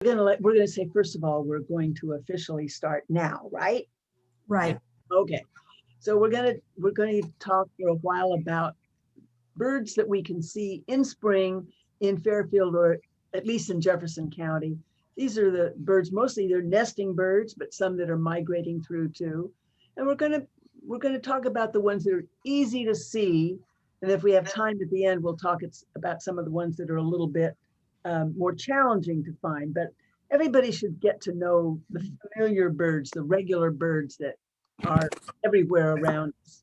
We're gonna say, first of all, we're going to officially start now, right? Right. Okay. So we're gonna talk for a while about birds that we can see in spring in Fairfield, or at least in Jefferson County. These are the birds, mostly they're nesting birds, but some that are migrating through too. And we're gonna talk about the ones that are easy to see. And if we have time at the end, we'll talk about some of the ones that are a little bit more challenging to find. But everybody should get to know the familiar birds, the regular birds that are everywhere around us.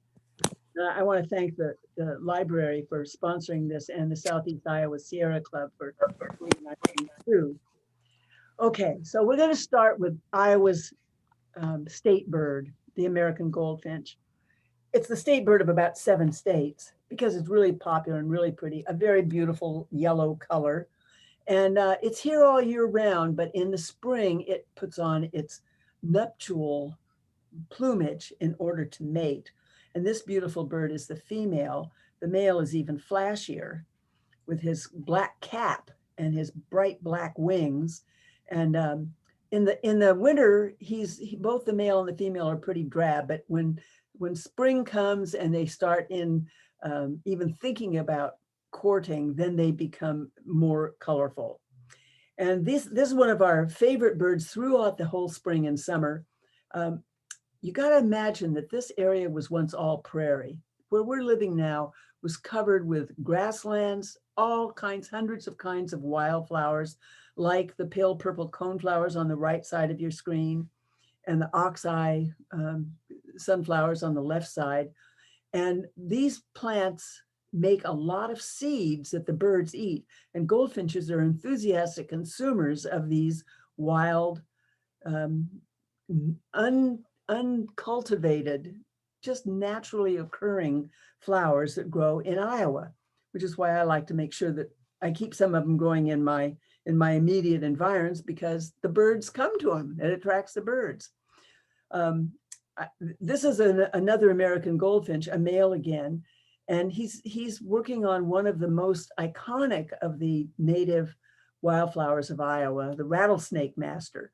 I want to thank the library for sponsoring this and the Southeast Iowa Sierra Club for through. Okay, so we're going to start with Iowa's state bird, the American goldfinch. It's the state bird of about 7 states because it's really popular and really pretty, a very beautiful yellow color. And it's here all year round, but in the spring, it puts on its nuptial plumage in order to mate. And this beautiful bird is the female. The male is even flashier with his black cap and his bright black wings. And in the winter, both the male and the female are pretty drab. But when spring comes and they start in even thinking about courting, then they become more colorful. And this is one of our favorite birds throughout the whole spring and summer. You got to imagine that this area was once all prairie. Where we're living now was covered with grasslands, all kinds, hundreds of kinds of wildflowers, like the pale purple coneflowers on the right side of your screen and the oxeye sunflowers on the left side. And these plants make a lot of seeds that the birds eat. And goldfinches are enthusiastic consumers of these wild, uncultivated, just naturally occurring flowers that grow in Iowa, which is why I like to make sure that I keep some of them growing in my immediate environs, because the birds come to them. It attracts the birds. This is another American goldfinch, a male again, and he's working on one of the most iconic of the native wildflowers of Iowa, the rattlesnake master,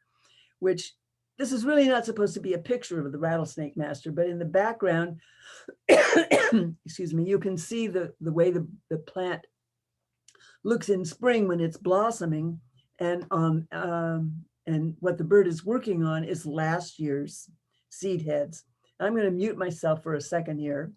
which this is really not supposed to be a picture of the rattlesnake master, but in the background, excuse me, you can see the way the plant looks in spring when it's blossoming, and what the bird is working on is last year's seed heads. I'm going to mute myself for a second here.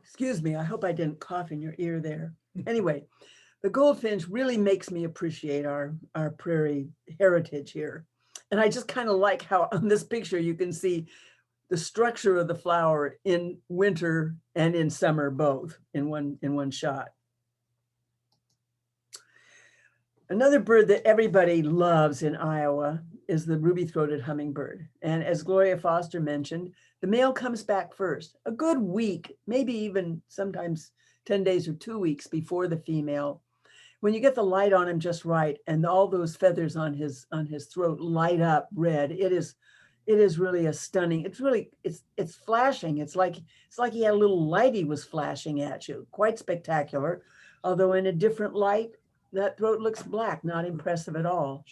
Excuse me, I hope I didn't cough in your ear there. Anyway, the goldfinch really makes me appreciate our prairie heritage here. And I just kind of like how on this picture you can see the structure of the flower in winter and in summer, both in one shot. Another bird that everybody loves in Iowa is the ruby-throated hummingbird. And as Gloria Foster mentioned, the male comes back first, a good week, maybe even sometimes 10 days or 2 weeks before the female. When you get the light on him just right, and all those feathers on his throat light up red, it is really a stunning. It's flashing. It's like he had a little light he was flashing at you. Quite spectacular, although in a different light, that throat looks black. Not impressive at all.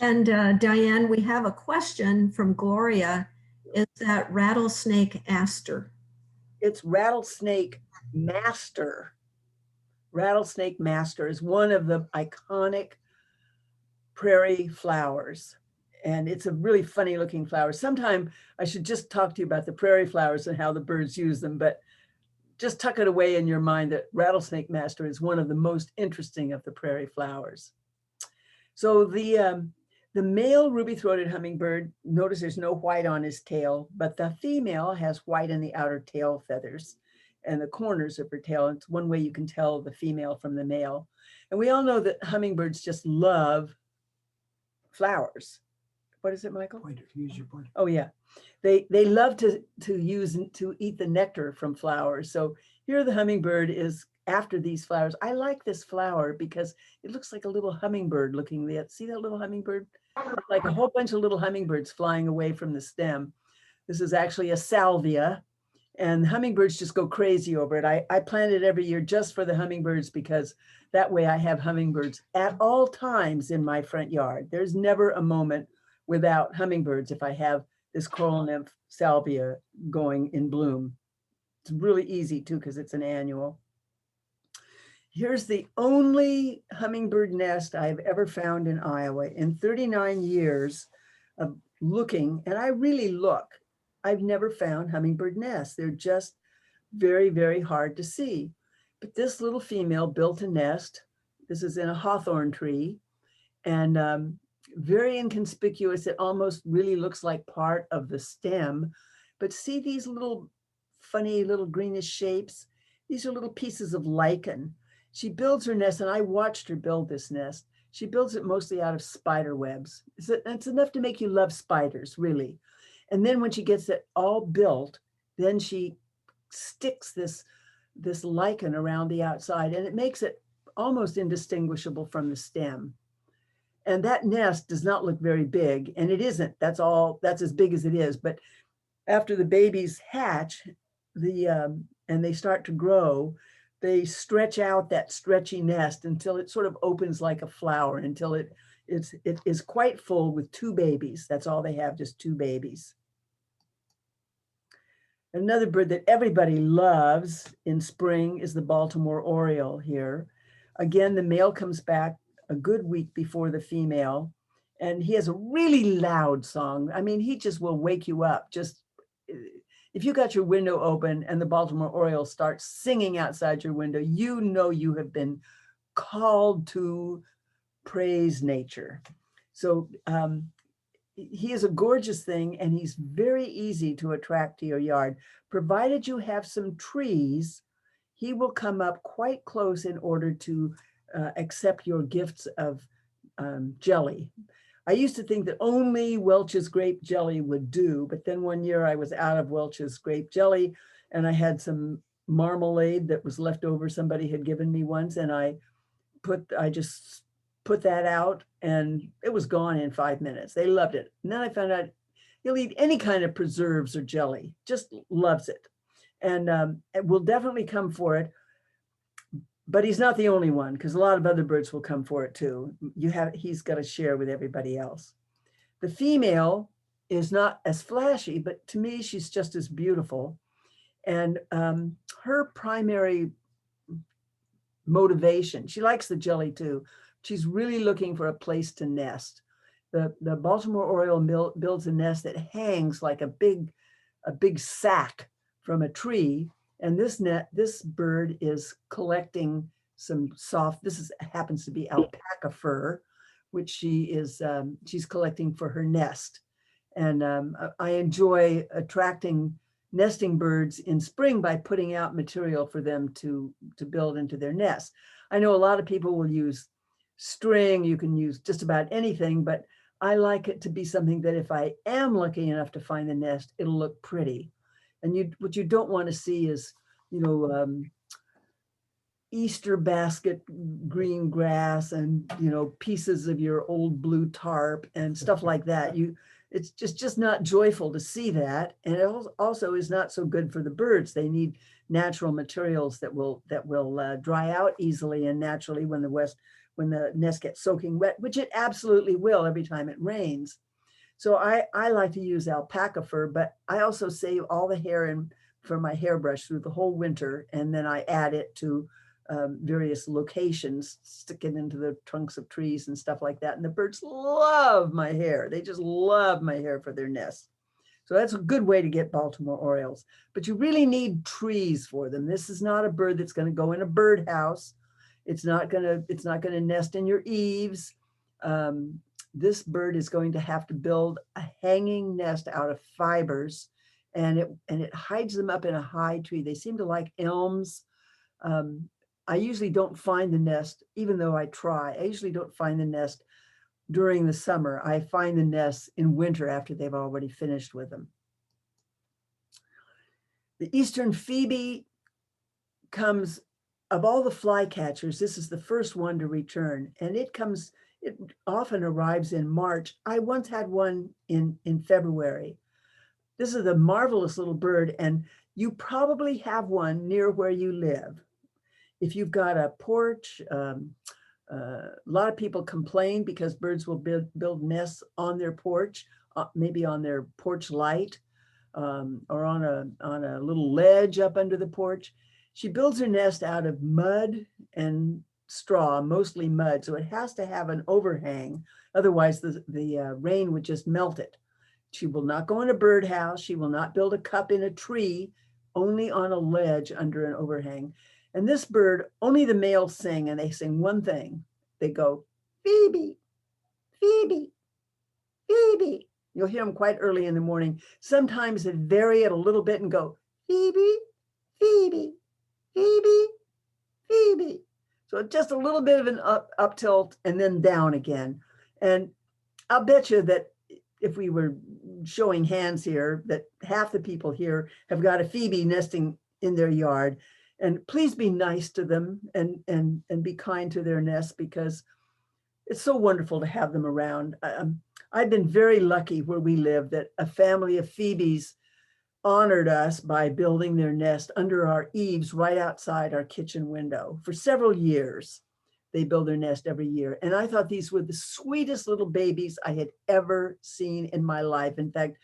And Diane, we have a question from Gloria. Is that rattlesnake aster? It's rattlesnake master. Rattlesnake master is one of the iconic prairie flowers. And it's a really funny looking flower. Sometime I should just talk to you about the prairie flowers and how the birds use them, but just tuck it away in your mind that rattlesnake master is one of the most interesting of the prairie flowers. So the male ruby-throated hummingbird, notice there's no white on his tail, but the female has white in the outer tail feathers and the corners of her tail. It's one way you can tell the female from the male. And we all know that hummingbirds just love flowers. What is it, Michael? Pointer, use your pointer. Oh yeah, they love to eat the nectar from flowers. So here the hummingbird is after these flowers. I like this flower because it looks like a little hummingbird looking there. See that little hummingbird? Like a whole bunch of little hummingbirds flying away from the stem. This is actually a salvia, and hummingbirds just go crazy over it. I plant it every year just for the hummingbirds, because that way I have hummingbirds at all times in my front yard. There's never a moment without hummingbirds if I have this coral nymph salvia going in bloom. It's really easy too, because it's an annual. Here's the only hummingbird nest I've ever found in Iowa in 39 years of looking, and I really look. I've never found hummingbird nests. They're just very, very hard to see. But this little female built a nest. This is in a hawthorn tree, and very inconspicuous. It almost really looks like part of the stem. But see these little funny little greenish shapes? These are little pieces of lichen. She builds her nest, and I watched her build this nest. She builds it mostly out of spider webs. It's enough to make you love spiders, really. And then when she gets it all built, then she sticks this lichen around the outside, and it makes it almost indistinguishable from the stem. And that nest does not look very big, and it isn't. That's as big as it is. But after the babies hatch, and they start to grow, they stretch out that stretchy nest until it sort of opens like a flower, until it is quite full with 2 babies. That's all they have, just 2 babies. Another bird that everybody loves in spring is the Baltimore Oriole here. Again, the male comes back a good week before the female, and he has a really loud song. I mean, he just will wake you up. Just if you got your window open and the Baltimore Oriole starts singing outside your window, you know you have been called to praise nature. So he is a gorgeous thing, and he's very easy to attract to your yard. Provided you have some trees, he will come up quite close in order to accept your gifts of jelly. I used to think that only Welch's grape jelly would do, but then one year I was out of Welch's grape jelly, and I had some marmalade that was left over, somebody had given me once, and I just put that out, and it was gone in 5 minutes. They loved it. And then I found out he'll eat any kind of preserves or jelly, just loves it. And it will definitely come for it. But he's not the only one, because a lot of other birds will come for it too. He's got to share with everybody else. The female is not as flashy, but to me, she's just as beautiful. And her primary motivation, she likes the jelly too. She's really looking for a place to nest. The Baltimore Oriole builds a nest that hangs like a big sack from a tree. And this bird is collecting some soft, happens to be alpaca fur, which she's collecting for her nest. And I enjoy attracting nesting birds in spring by putting out material for them to build into their nest. I know a lot of people will use string, you can use just about anything, but I like it to be something that if I am lucky enough to find the nest, it'll look pretty. And what you don't want to see is, Easter basket green grass and, pieces of your old blue tarp and stuff like that. It's just not joyful to see that. And it also is not so good for the birds. They need natural materials that will dry out easily and naturally when the nest gets soaking wet, which it absolutely will every time it rains. So I like to use alpaca fur, but I also save all the hair for my hairbrush through the whole winter, and then I add it to various locations, stick it into the trunks of trees and stuff like that. And the birds love my hair. They just love my hair for their nests. So that's a good way to get Baltimore Orioles. But you really need trees for them. This is not a bird that's going to go in a birdhouse. It's not going to nest in your eaves. This bird is going to have to build a hanging nest out of fibers, and it hides them up in a high tree. They seem to like elms. I usually don't find the nest, even though I try. I usually don't find the nest during the summer. I find the nests in winter after they've already finished with them. The Eastern Phoebe comes of all the flycatchers, this is the first one to return, and it often arrives in March. I once had one in February. This is a marvelous little bird, and you probably have one near where you live. If you've got a porch, a lot of people complain because birds will build nests on their porch, maybe on their porch light, or on a little ledge up under the porch. She builds her nest out of mud and straw, mostly mud, so it has to have an overhang. Otherwise, the rain would just melt it. She will not go in a birdhouse. She will not build a cup in a tree, only on a ledge under an overhang. And this bird, only the males sing, and they sing one thing. They go, Phoebe, Phoebe, Phoebe. You'll hear them quite early in the morning. Sometimes they vary it a little bit and go, Phoebe, Phoebe, Phoebe, Phoebe. So just a little bit of an up tilt and then down again. And I'll bet you that if we were showing hands here, that half the people here have got a Phoebe nesting in their yard. And please be nice to them and be kind to their nests, because it's so wonderful to have them around. I've been very lucky where we live that a family of Phoebes honored us by building their nest under our eaves right outside our kitchen window. For several years, they build their nest every year. And I thought these were the sweetest little babies I had ever seen in my life. In fact,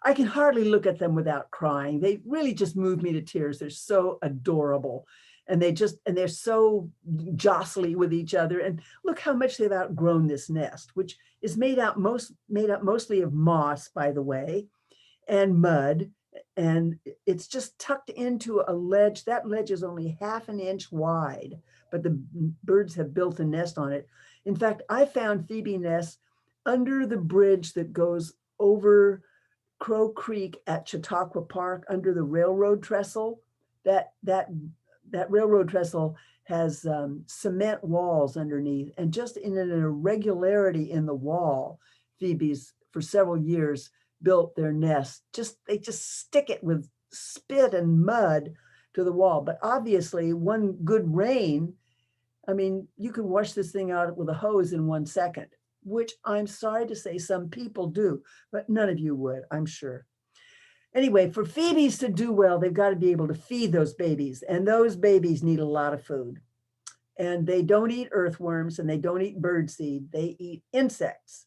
I can hardly look at them without crying. They really just move me to tears. They're so adorable. And they're so jostly with each other. And look how much they've outgrown this nest, which is made up mostly of moss, by the way, and mud. And it's just tucked into a ledge. That ledge is only half an inch wide, but the birds have built a nest on it. In fact, I found Phoebe nests under the bridge that goes over Crow Creek at Chautauqua Park under the railroad trestle. That railroad trestle has cement walls underneath, and just in an irregularity in the wall, Phoebes for several years built their nest. They just stick it with spit and mud to the wall. But obviously, one good rain, I mean, you can wash this thing out with a hose in 1 second, which I'm sorry to say some people do, but none of you would, I'm sure. Anyway, for Phoebes to do well, they've got to be able to feed those babies, and those babies need a lot of food. And they don't eat earthworms, and they don't eat birdseed. They eat insects.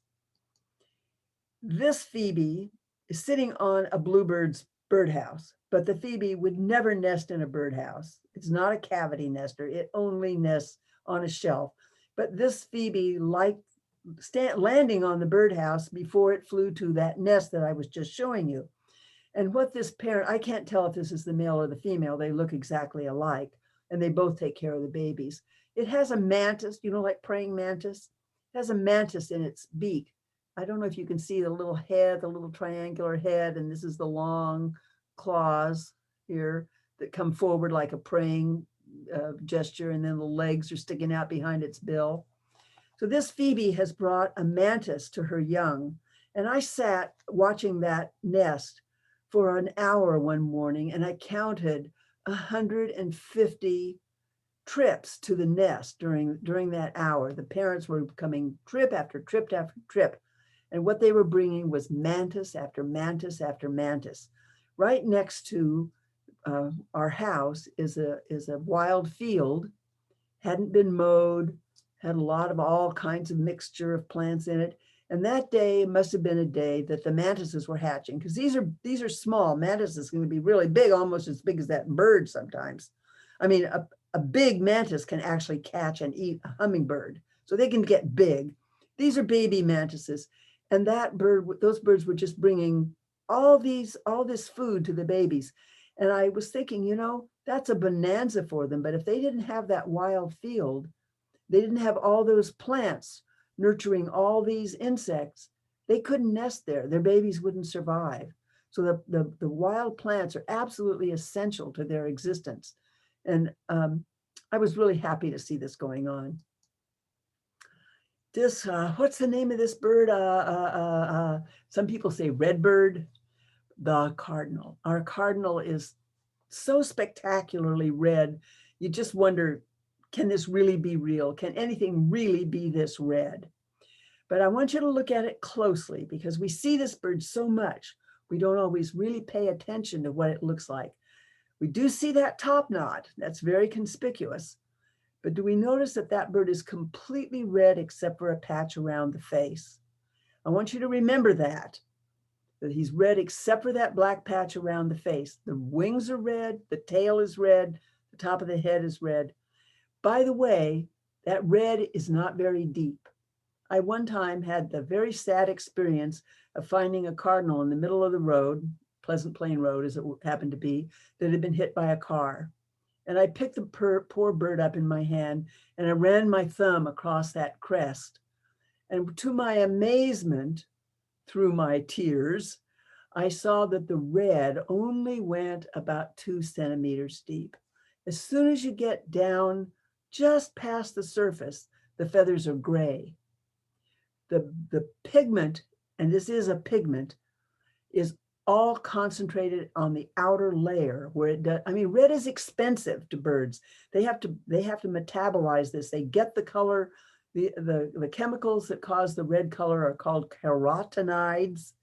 This Phoebe is sitting on a bluebird's birdhouse, but the Phoebe would never nest in a birdhouse. It's not a cavity nester. It only nests on a shelf. But this Phoebe liked landing on the birdhouse before it flew to that nest that I was just showing you. And what this parent, I can't tell if this is the male or the female. They look exactly alike, and they both take care of the babies. It has a mantis, like praying mantis. It has a mantis in its beak. I don't know if you can see the little head, the little triangular head, and this is the long claws here that come forward like a praying gesture, and then the legs are sticking out behind its bill. So this Phoebe has brought a mantis to her young, and I sat watching that nest for an hour one morning, and I counted 150 trips to the nest during that hour. The parents were coming trip after trip after trip. And what they were bringing was mantis after mantis after mantis. Right next to our house is a wild field, hadn't been mowed, had a lot of all kinds of mixture of plants in it. And that day must have been a day that the mantises were hatching, because these are small. Mantises can be really big, almost as big as that bird sometimes. I mean, a big mantis can actually catch and eat a hummingbird, so they can get big. These are baby mantises. And those birds were just bringing all this food to the babies. And I was thinking, that's a bonanza for them. But if they didn't have that wild field, they didn't have all those plants nurturing all these insects, they couldn't nest there. Their babies wouldn't survive. So the wild plants are absolutely essential to their existence. And I was really happy to see this going on. This, what's the name of this bird? Some people say redbird, the cardinal. Our cardinal is so spectacularly red. You just wonder, can this really be real? Can anything really be this red? But I want you to look at it closely because we see this bird so much. We don't always really pay attention to what it looks like. We do see that top knot. That's very conspicuous. But do we notice that that bird is completely red except for a patch around the face? I want you to remember that he's red except for that black patch around the face. The wings are red, the tail is red, the top of the head is red. By the way, that red is not very deep. I one time had the very sad experience of finding a cardinal in the middle of the road, Pleasant Plain Road as it happened to be, that had been hit by a car. And I picked the poor bird up in my hand and I ran my thumb across that crest. And to my amazement, through my tears, I saw that the red only went about 2 centimeters deep. As soon as you get down just past the surface, the feathers are gray. The pigment, and this is a pigment, is all concentrated on the outer layer where it does. I mean, red is expensive to birds. They have to metabolize this. They get the color. The chemicals that cause the red color are called carotenoids,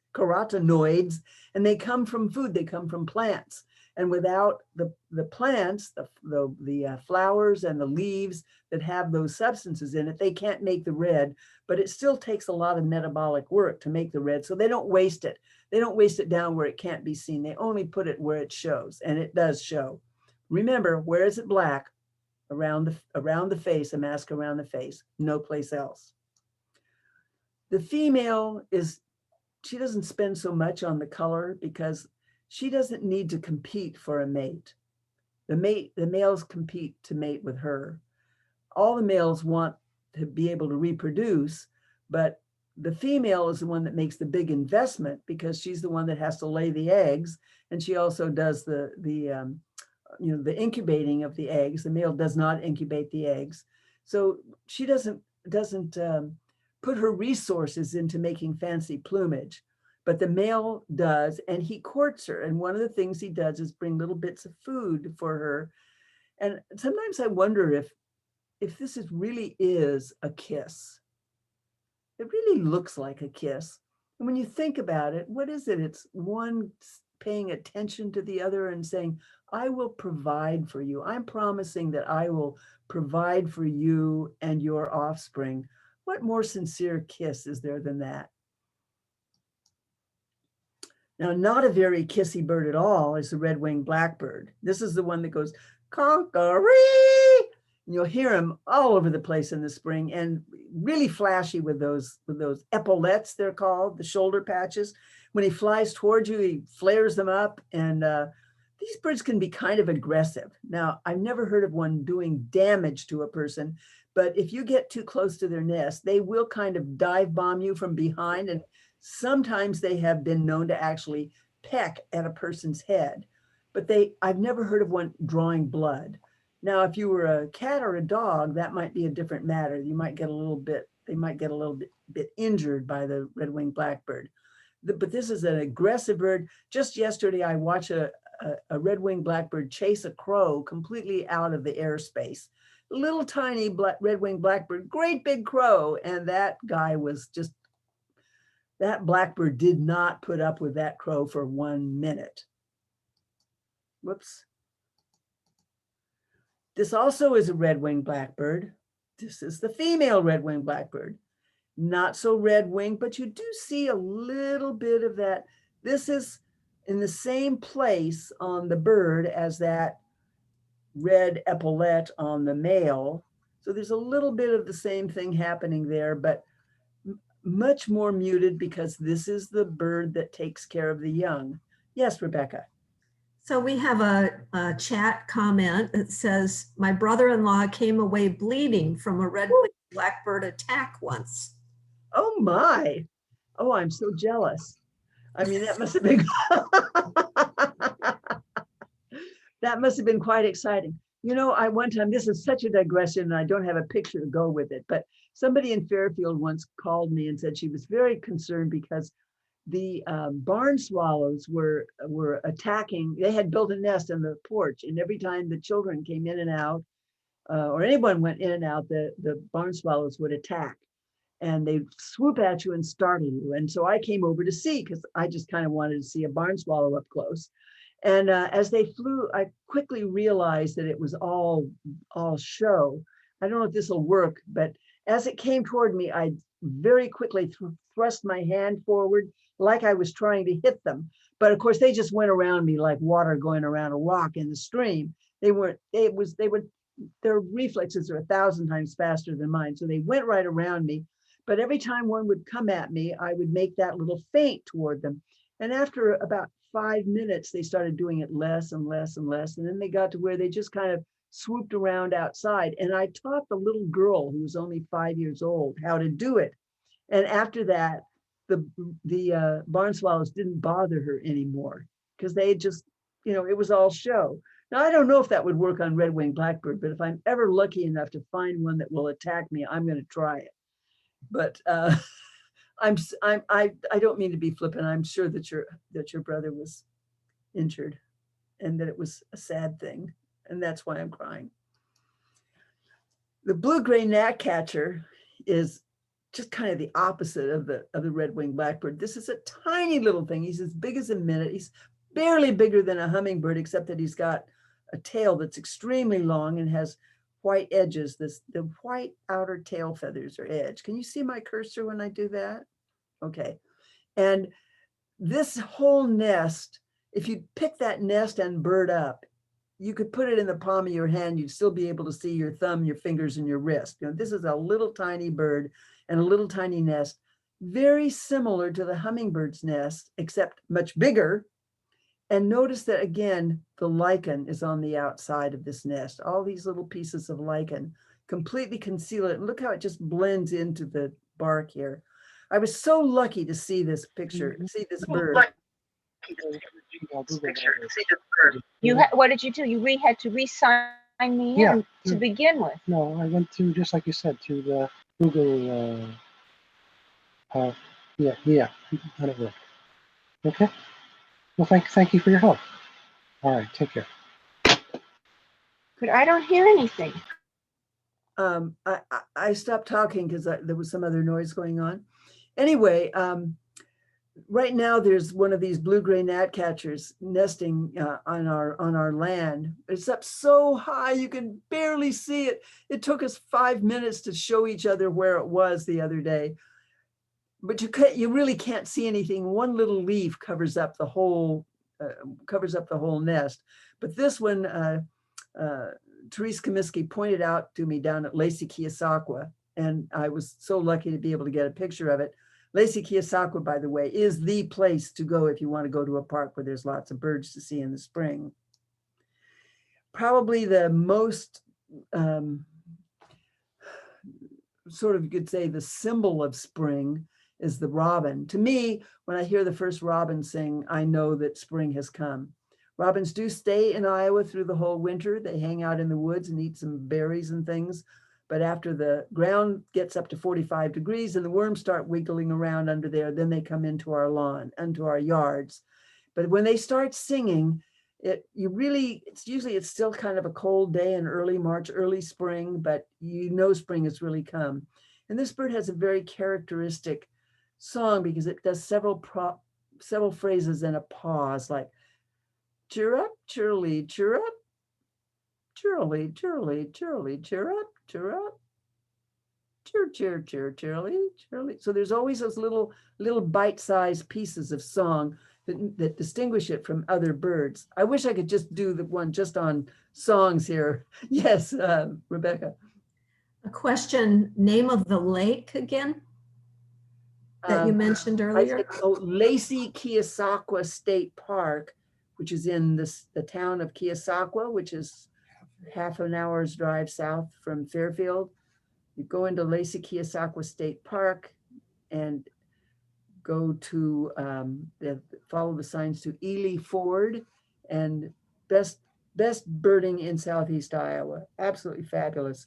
and they come from food. They come from plants. And without the plants, the flowers and the leaves that have those substances in it, they can't make the red, but it still takes a lot of metabolic work to make the red. So they don't waste it. They don't waste it down where it can't be seen. They only put it where it shows, and it does show. Remember, where is it black? Around the face, a mask around the face, no place else. The female she doesn't spend so much on the color because she doesn't need to compete for a mate. The males compete to mate with her. All the males want to be able to reproduce, but the female is the one that makes the big investment because she's the one that has to lay the eggs, and she also does the incubating of the eggs. The male does not incubate the eggs, so she doesn't put her resources into making fancy plumage. But the male does, and he courts her. And one of the things he does is bring little bits of food for her. And sometimes I wonder if this really is a kiss. It really looks like a kiss. And when you think about it, what is it? It's one paying attention to the other and saying, I will provide for you. I'm promising that I will provide for you and your offspring. What more sincere kiss is there than that? Now, not a very kissy bird at all is the red-winged blackbird. This is the one that goes, conkaree. And you'll hear him all over the place in the spring and really flashy with those epaulettes, they're called, the shoulder patches. When he flies towards you, he flares them up. And these birds can be kind of aggressive. Now, I've never heard of one doing damage to a person, but if you get too close to their nest, they will kind of dive bomb you from behind. And sometimes they have been known to actually peck at a person's head, but I've never heard of one drawing blood. Now, if you were a cat or a dog, that might be a different matter. They might get a little bit injured by the red-winged blackbird. But this is an aggressive bird. Just yesterday, I watched a red-winged blackbird chase a crow completely out of the airspace. Little tiny red-winged blackbird, great big crow. And that guy was just, that blackbird did not put up with that crow for 1 minute. Whoops. This also is a red-winged blackbird. This is the female red-winged blackbird. Not so red-winged, but you do see a little bit of that. This is in the same place on the bird as that red epaulette on the male. So there's a little bit of the same thing happening there, but much more muted because this is the bird that takes care of the young. Yes, Rebecca. So we have a chat comment that says, my brother-in-law came away bleeding from a red-winged blackbird attack once. Oh my. Oh, I'm so jealous. I mean, that must have been that must have been quite exciting. You know, one time, this is such a digression and I don't have a picture to go with it, but somebody in Fairfield once called me and said she was very concerned because the barn swallows were attacking. They had built a nest on the porch, and every time the children came in and out, or anyone went in and out, the barn swallows would attack, and they'd swoop at you and startle you. And so I came over to see, because I just kind of wanted to see a barn swallow up close. And as they flew, I quickly realized that it was all show. I don't know if this will work, but as it came toward me, I very quickly thrust my hand forward like I was trying to hit them. But of course, they just went around me like water going around a rock in the stream. Their reflexes are 1,000 times faster than mine. So they went right around me. But every time one would come at me, I would make that little feint toward them. And after about 5 minutes, they started doing it less and less and less. And then they got to where they just kind of swooped around outside. And I taught the little girl, who was only 5 years old, how to do it. And after that, the barn swallows didn't bother her anymore, because they just, it was all show. Now, I don't know if that would work on red-winged blackbird, but if I'm ever lucky enough to find one that will attack me, I'm going to try it. But I don't mean to be flippant. I'm sure that your brother was injured, and that it was a sad thing, and that's why I'm crying. The blue-gray gnatcatcher is just kind of the opposite of the red-winged blackbird. This is a tiny little thing. He's as big as a minute. He's barely bigger than a hummingbird, except that he's got a tail that's extremely long and has white edges. The white outer tail feathers or edge. Can you see my cursor when I do that? Okay. And this whole nest, if you pick that nest and bird up, you could put it in the palm of your hand. You'd still be able to see your thumb, your fingers, and your wrist. This is a little tiny bird and a little tiny nest, very similar to the hummingbird's nest, except much bigger. And notice that, again, the lichen is on the outside of this nest. All these little pieces of lichen completely conceal it. And look how it just blends into the bark here. I was so lucky to see this picture, see this bird. What did you do? You had to re-sign me in to begin with. No, I went to, just like you said, to the Google. Yeah, that'll work. Okay. Well, thank you for your help. All right, take care. But I don't hear anything. I stopped talking because there was some other noise going on. Anyway, right now there's one of these blue-gray gnatcatchers nesting on our land. It's up so high you can barely see it. It took us 5 minutes to show each other where it was the other day, but you really can't see anything. One little leaf covers up the whole nest. But this one, Therese Comiskey pointed out to me down at Lacey Keosauqua, and I was so lucky to be able to get a picture of it. Lacey Keosauqua, by the way, is the place to go if you want to go to a park where there's lots of birds to see in the spring. Probably the most sort of, you could say, the symbol of spring is the robin. To me, when I hear the first robin sing, I know that spring has come. Robins do stay in Iowa through the whole winter. They hang out in the woods and eat some berries and things. But after the ground gets up to 45 degrees and the worms start wiggling around under there, then they come into our lawn, into our yards. But when they start singing, it's still kind of a cold day in early March, early spring, but spring has really come. And this bird has a very characteristic song because it does several phrases in a pause, like cheer up, cheerily, cheer up, cheerily, cheerily, cheerily, cheer up, cheer up, cheer, cheer, cheer, cheerily, cheerily. So there's always those little bite-sized pieces of song that distinguish it from other birds. I wish I could just do the one just on songs here. Yes, Rebecca. A question, name of the lake again that you mentioned earlier? Lacey Keosauqua State Park, which is in the town of Keosauqua, which is half an hour's drive south from Fairfield. You go into Lacey Keosauqua State Park and go to follow the signs to Ely Ford, and best birding in Southeast Iowa. Absolutely fabulous.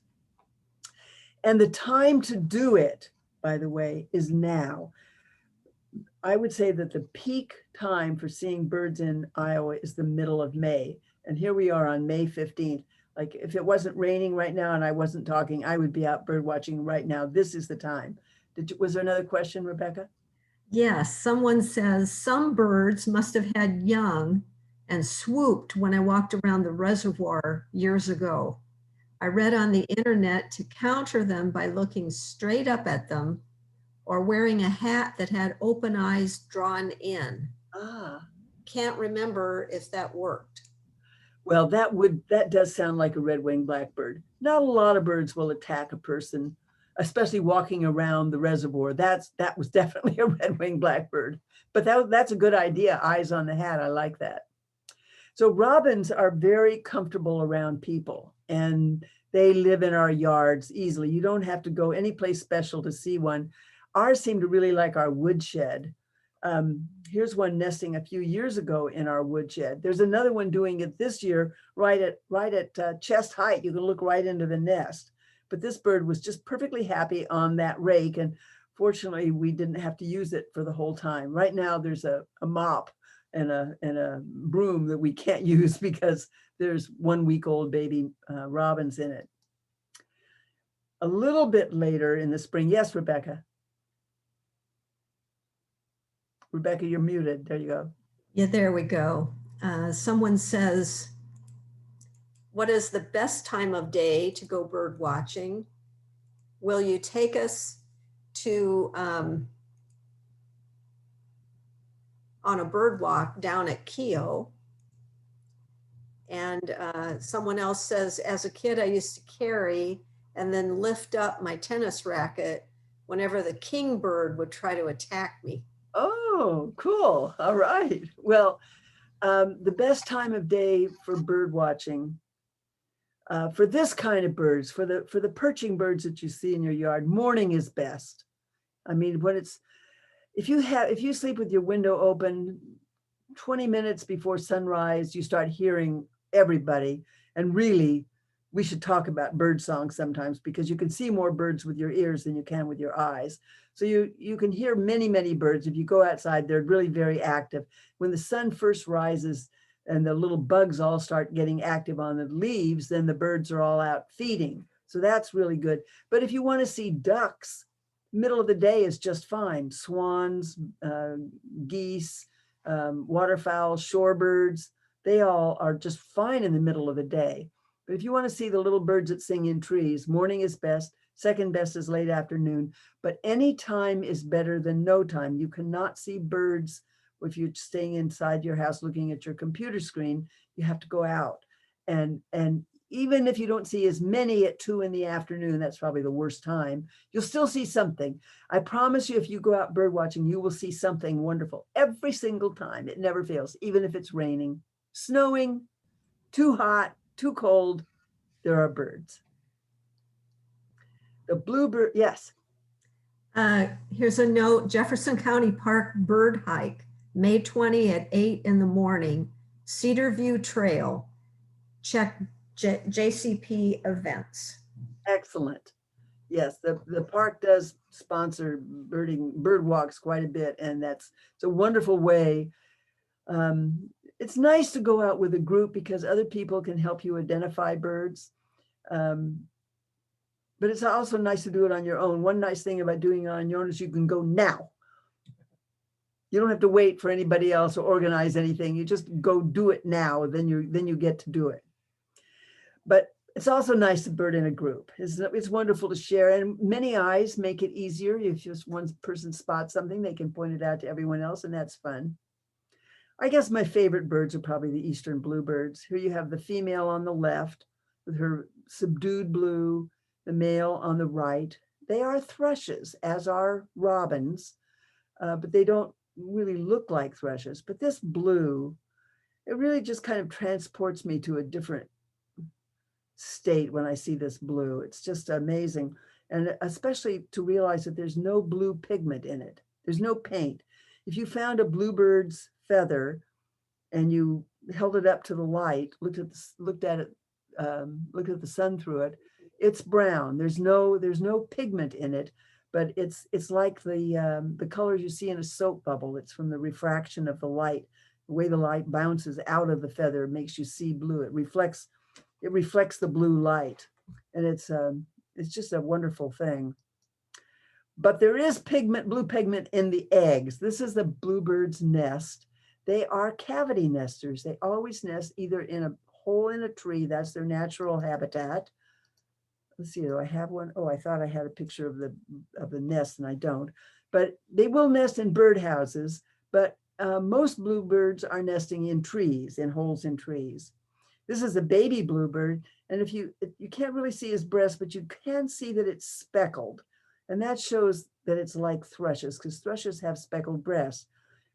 And the time to do it, by the way, is now. I would say that the peak time for seeing birds in Iowa is the middle of May. And here we are on May 15th. Like if it wasn't raining right now and I wasn't talking, I would be out bird watching right now. This is the time. Was there another question, Rebecca? Yes, someone says some birds must have had young and swooped when I walked around the reservoir years ago. I read on the internet to counter them by looking straight up at them or wearing a hat that had open eyes drawn in. Ah, Can't remember if that worked. well, that does sound like a red-winged blackbird. Not a lot of birds will attack a person, especially walking around the reservoir. That was definitely a red-winged blackbird. But that's a good idea. Eyes on the hat. I like that. So robins are very comfortable around people and they live in our yards easily. You don't have to go anyplace special to see one. Ours seem to really like our woodshed. Here's one nesting a few years ago in our woodshed. There's another one doing it this year right at chest height. You can look right into the nest. But this bird was just perfectly happy on that rake. And fortunately, we didn't have to use it for the whole time. Right now, there's a mop and a broom that we can't use because there's 1 week old baby robins in it. A little bit later in the spring. Yes, Rebecca. Rebecca, you're muted. There you go. Yeah, there we go. Someone says, what is the best time of day to go bird watching? Will you take us to on a bird walk down at Keogh? And someone else says, as a kid, I used to carry and then lift up my tennis racket whenever the kingbird would try to attack me. Oh, cool. All right. Well, the best time of day for bird watching, for this kind of birds, for the perching birds that you see in your yard, morning is best. I mean, if you sleep with your window open 20 minutes before sunrise, you start hearing everybody. And really, we should talk about bird song sometimes because you can see more birds with your ears than you can with your eyes. So you can hear many, many birds. If you go outside, they're really very active. When the sun first rises and the little bugs all start getting active on the leaves, then the birds are all out feeding. So that's really good. But if you want to see ducks, middle of the day is just fine. Swans, geese, waterfowl, shorebirds, they all are just fine in the middle of the day. But if you want to see the little birds that sing in trees, morning is best, second best is late afternoon, but any time is better than no time. You cannot see birds if you're staying inside your house looking at your computer screen. You have to go out. And even if you don't see as many at 2 in the afternoon, that's probably the worst time, you'll still see something. I promise you, if you go out bird watching, you will see something wonderful every single time. It never fails, even if it's raining, snowing, too hot, too cold, there are birds. The bluebird, yes. Here's a note, Jefferson County Park bird hike, May 20 at 8 in the morning, Cedar View Trail. Check JCP events. Excellent. Yes, the park does sponsor bird walks quite a bit, and it's a wonderful way. It's nice to go out with a group because other people can help you identify birds. But it's also nice to do it on your own. One nice thing about doing it on your own is you can go now. You don't have to wait for anybody else or organize anything. You just go do it now, then you get to do it. But it's also nice to bird in a group. It's wonderful to share, and many eyes make it easier. If just one person spots something, they can point it out to everyone else, and that's fun. I guess my favorite birds are probably the eastern bluebirds. Here you have the female on the left with her subdued blue, the male on the right. They are thrushes, as are robins, but they don't really look like thrushes. But this blue, it really just kind of transports me to a different state when I see this blue. It's just amazing. And especially to realize that there's no blue pigment in it. There's no paint. If you found a bluebird's feather and you held it up to the light, looked at the sun through it, it's brown. There's no pigment in it, but it's like the colors you see in a soap bubble. It's from the refraction of the light. The way the light bounces out of the feather makes you see blue. It reflects the blue light, and it's just a wonderful thing. But there is blue pigment in the eggs. This is the bluebird's nest. They are cavity nesters. They always nest either in a hole in a tree. That's their natural habitat. Let's see, do I have one? Oh, I thought I had a picture of the nest, and I don't. But they will nest in birdhouses, but most bluebirds are nesting in trees, in holes in trees. This is a baby bluebird, and if you can't really see his breast, but you can see that it's speckled. And that shows that it's like thrushes, because thrushes have speckled breasts.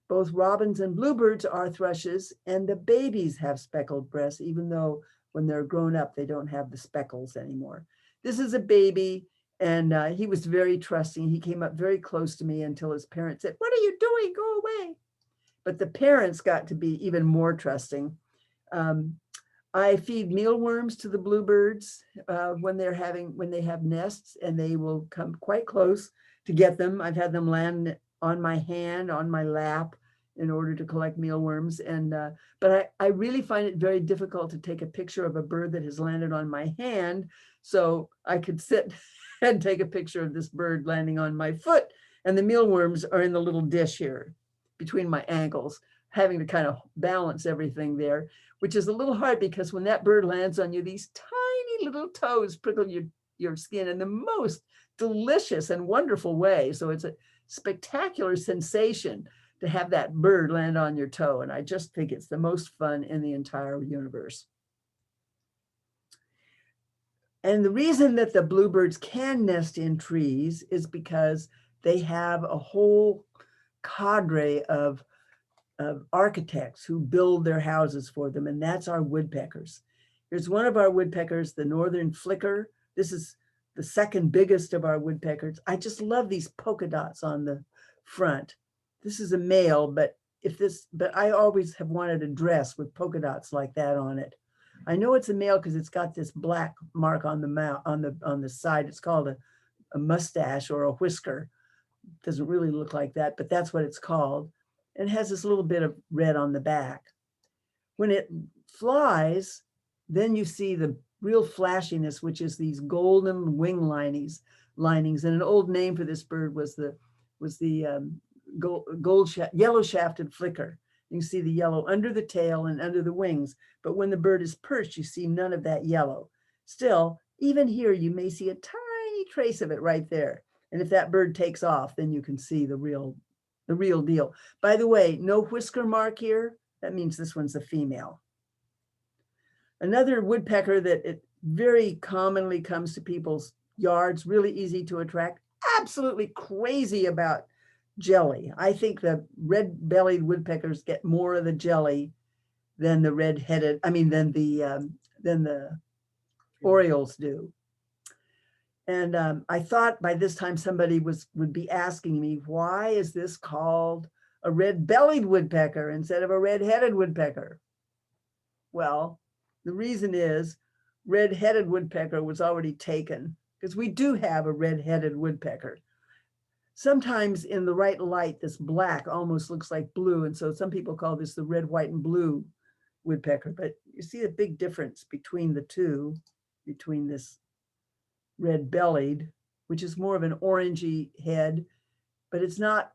Both robins and bluebirds are thrushes, and the babies have speckled breasts, even though when they're grown up, they don't have the speckles anymore. This is a baby, and he was very trusting. He came up very close to me until his parents said, "What are you doing? Go away." But the parents got to be even more trusting. I feed mealworms to the bluebirds when they have nests, and they will come quite close to get them. I've had them land on my hand, on my lap, in order to collect mealworms. And but I really find it very difficult to take a picture of a bird that has landed on my hand, so I could sit and take a picture of this bird landing on my foot. And the mealworms are in the little dish here between my ankles, having to kind of balance everything there, which is a little hard because when that bird lands on you, these tiny little toes prickle your skin in the most delicious and wonderful way. So it's a spectacular sensation to have that bird land on your toe. And I just think it's the most fun in the entire universe. And the reason that the bluebirds can nest in trees is because they have a whole cadre of architects who build their houses for them, and that's our woodpeckers. Here's one of our woodpeckers, the northern flicker. This is the second biggest of our woodpeckers. I just love these polka dots on the front. This is a male, but I always have wanted a dress with polka dots like that on it. I know it's a male because it's got this black mark on the mouth, on the side. It's called a mustache or a whisker. It doesn't really look like that, but that's what it's called. And it has this little bit of red on the back. When it flies, then you see the real flashiness, which is these golden wing linings. And an old name for this bird was the yellow shafted flicker. You can see the yellow under the tail and under the wings, but when the bird is perched, you see none of that yellow. Still, even here, you may see a tiny trace of it right there. And if that bird takes off, then you can see the real deal. By the way, no whisker mark here. That means this one's a female. Another woodpecker that it very commonly comes to people's yards, really easy to attract, absolutely crazy about jelly. I think the red-bellied woodpeckers get more of the jelly than the than the orioles do. And I thought by this time somebody would be asking me, why is this called a red-bellied woodpecker instead of a red-headed woodpecker? Well, the reason is red-headed woodpecker was already taken, because we do have a red-headed woodpecker. Sometimes in the right light, this black almost looks like blue. And so some people call this the red, white, and blue woodpecker. But you see a big difference between the two, between this red-bellied, which is more of an orangey head, but it's not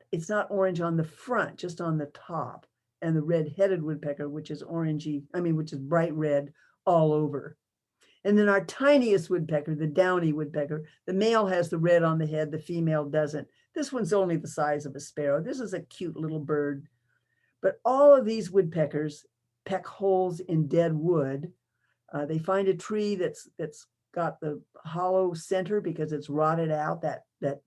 orange on the front, just on the top, and the red-headed woodpecker, which is which is bright red all over. And then our tiniest woodpecker, the downy woodpecker, the male has the red on the head, the female doesn't. This one's only the size of a sparrow. This is a cute little bird. But all of these woodpeckers peck holes in dead wood. They find a tree that's got the hollow center because it's rotted out, that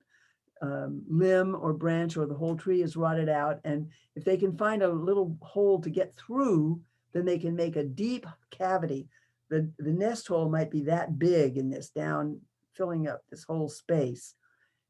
limb or branch or the whole tree is rotted out. And if they can find a little hole to get through, then they can make a deep cavity. The nest hole might be that big in this down, filling up this whole space.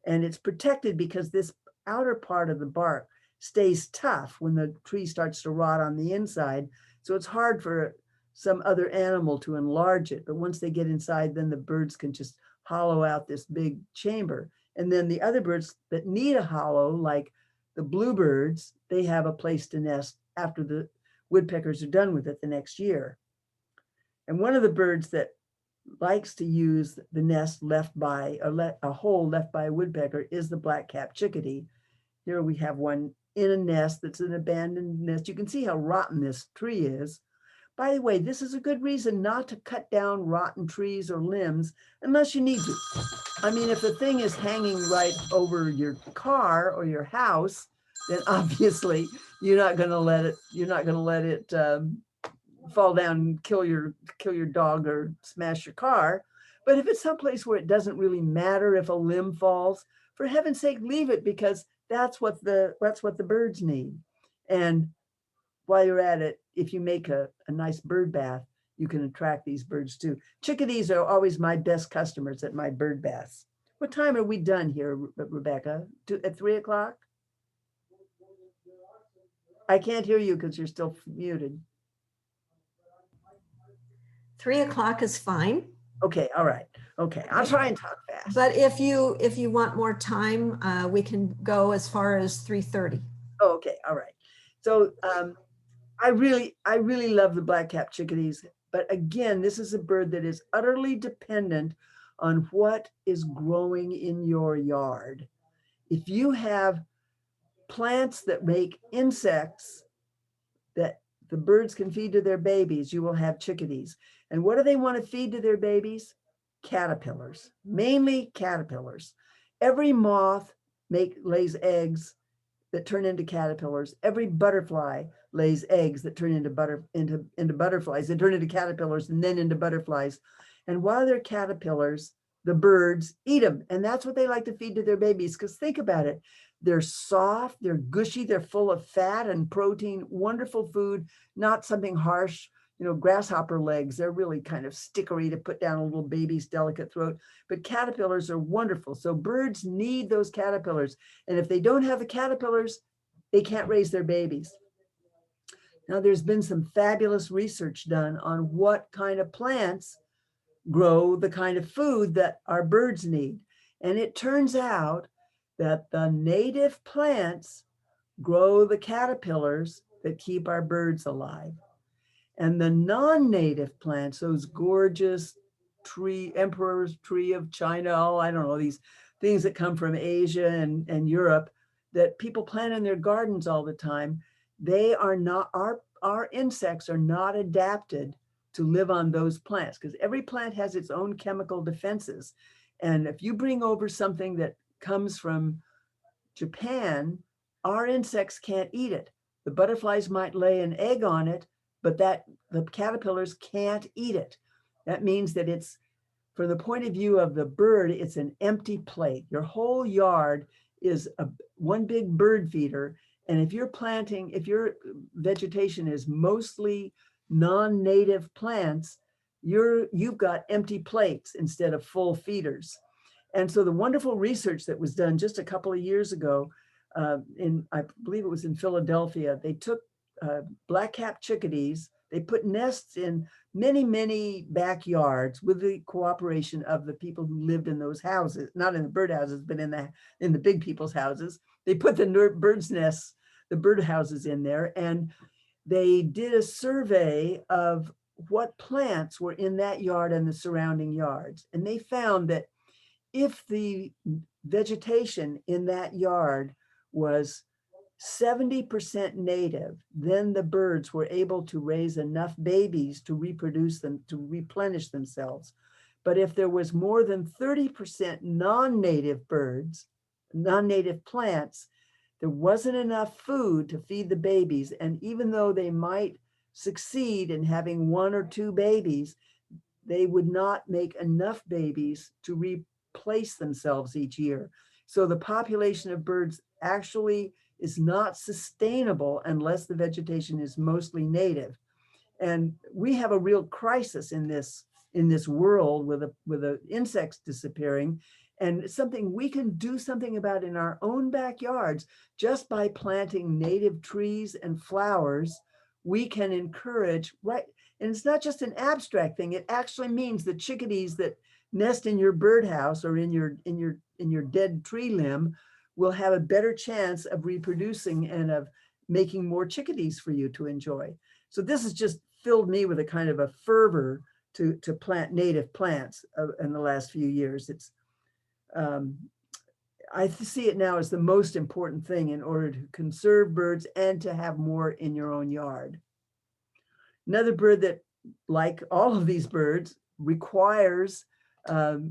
And it's protected because this outer part of the bark stays tough when the tree starts to rot on the inside. So it's hard for some other animal to enlarge it. But once they get inside, then the birds can just hollow out this big chamber. And then the other birds that need a hollow, like the bluebirds, they have a place to nest after the woodpeckers are done with it the next year. And one of the birds that likes to use the nest left by a hole left by a woodpecker is the black-capped chickadee. Here we have one in a nest that's an abandoned nest. You can see how rotten this tree is. By the way, this is a good reason not to cut down rotten trees or limbs unless you need to. I mean, if the thing is hanging right over your car or your house, then obviously you're not going to let it fall down and kill your dog or smash your car. But if it's someplace where it doesn't really matter if a limb falls, for heaven's sake, leave it, because that's what the birds need. And while you're at it, if you make a nice bird bath, you can attract these birds too. Chickadees are always my best customers at my bird baths. What time are we done here, Rebecca? At 3 o'clock? I can't hear you because you're still muted. 3 o'clock is fine. Okay, all right. Okay, I'll try and talk fast. But if you want more time, we can go as far as 3:30. Oh, okay, all right. So I really love the black-capped chickadees, but again, this is a bird that is utterly dependent on what is growing in your yard. If you have plants that make insects that the birds can feed to their babies, you will have chickadees. And what do they want to feed to their babies? Caterpillars, mainly caterpillars. Every moth lays eggs that turn into caterpillars. Every butterfly lays eggs that turn into butterflies. They turn into caterpillars and then into butterflies. And while they're caterpillars, the birds eat them. And that's what they like to feed to their babies. Because think about it. They're soft, they're gushy, they're full of fat and protein, wonderful food, not something harsh. You know, grasshopper legs, they're really kind of stickery to put down a little baby's delicate throat. But caterpillars are wonderful. So birds need those caterpillars. And if they don't have the caterpillars, they can't raise their babies. Now, there's been some fabulous research done on what kind of plants grow the kind of food that our birds need. And it turns out that the native plants grow the caterpillars that keep our birds alive. And the non-native plants, those gorgeous emperor's tree of China, I don't know, these things that come from Asia and Europe that people plant in their gardens all the time, they are not, our insects are not adapted to live on those plants, because every plant has its own chemical defenses. And if you bring over something that comes from Japan, our insects can't eat it. The butterflies might lay an egg on it, but the caterpillars can't eat it. That means that it's, from the point of view of the bird, it's an empty plate. Your whole yard is one big bird feeder. And if your vegetation is mostly non-native plants, you've got empty plates instead of full feeders. And so the wonderful research that was done just a couple of years ago, I believe it was in Philadelphia, they took black-capped chickadees, they put nests in many, many backyards with the cooperation of the people who lived in those houses, not in the birdhouses, but in the big people's houses. They put the birds' nests, the birdhouses in there, and they did a survey of what plants were in that yard and the surrounding yards. And they found that if the vegetation in that yard was 70% native, then the birds were able to raise enough babies to reproduce them, to replenish themselves. But if there was more than 30% non-native birds, non-native plants, there wasn't enough food to feed the babies. And even though they might succeed in having 1 or 2 babies, they would not make enough babies to replace themselves each year. So the population of birds actually is not sustainable unless the vegetation is mostly native. And we have a real crisis in this world with the insects disappearing. And it's something we can do something about in our own backyards. Just by planting native trees and flowers, we can encourage, right? And it's not just an abstract thing. It actually means the chickadees that nest in your birdhouse or in your dead tree limb will have a better chance of reproducing and of making more chickadees for you to enjoy. So this has just filled me with a kind of a fervor to plant native plants in the last few years. It's I see it now as the most important thing in order to conserve birds and to have more in your own yard. Another bird that, like all of these birds, requires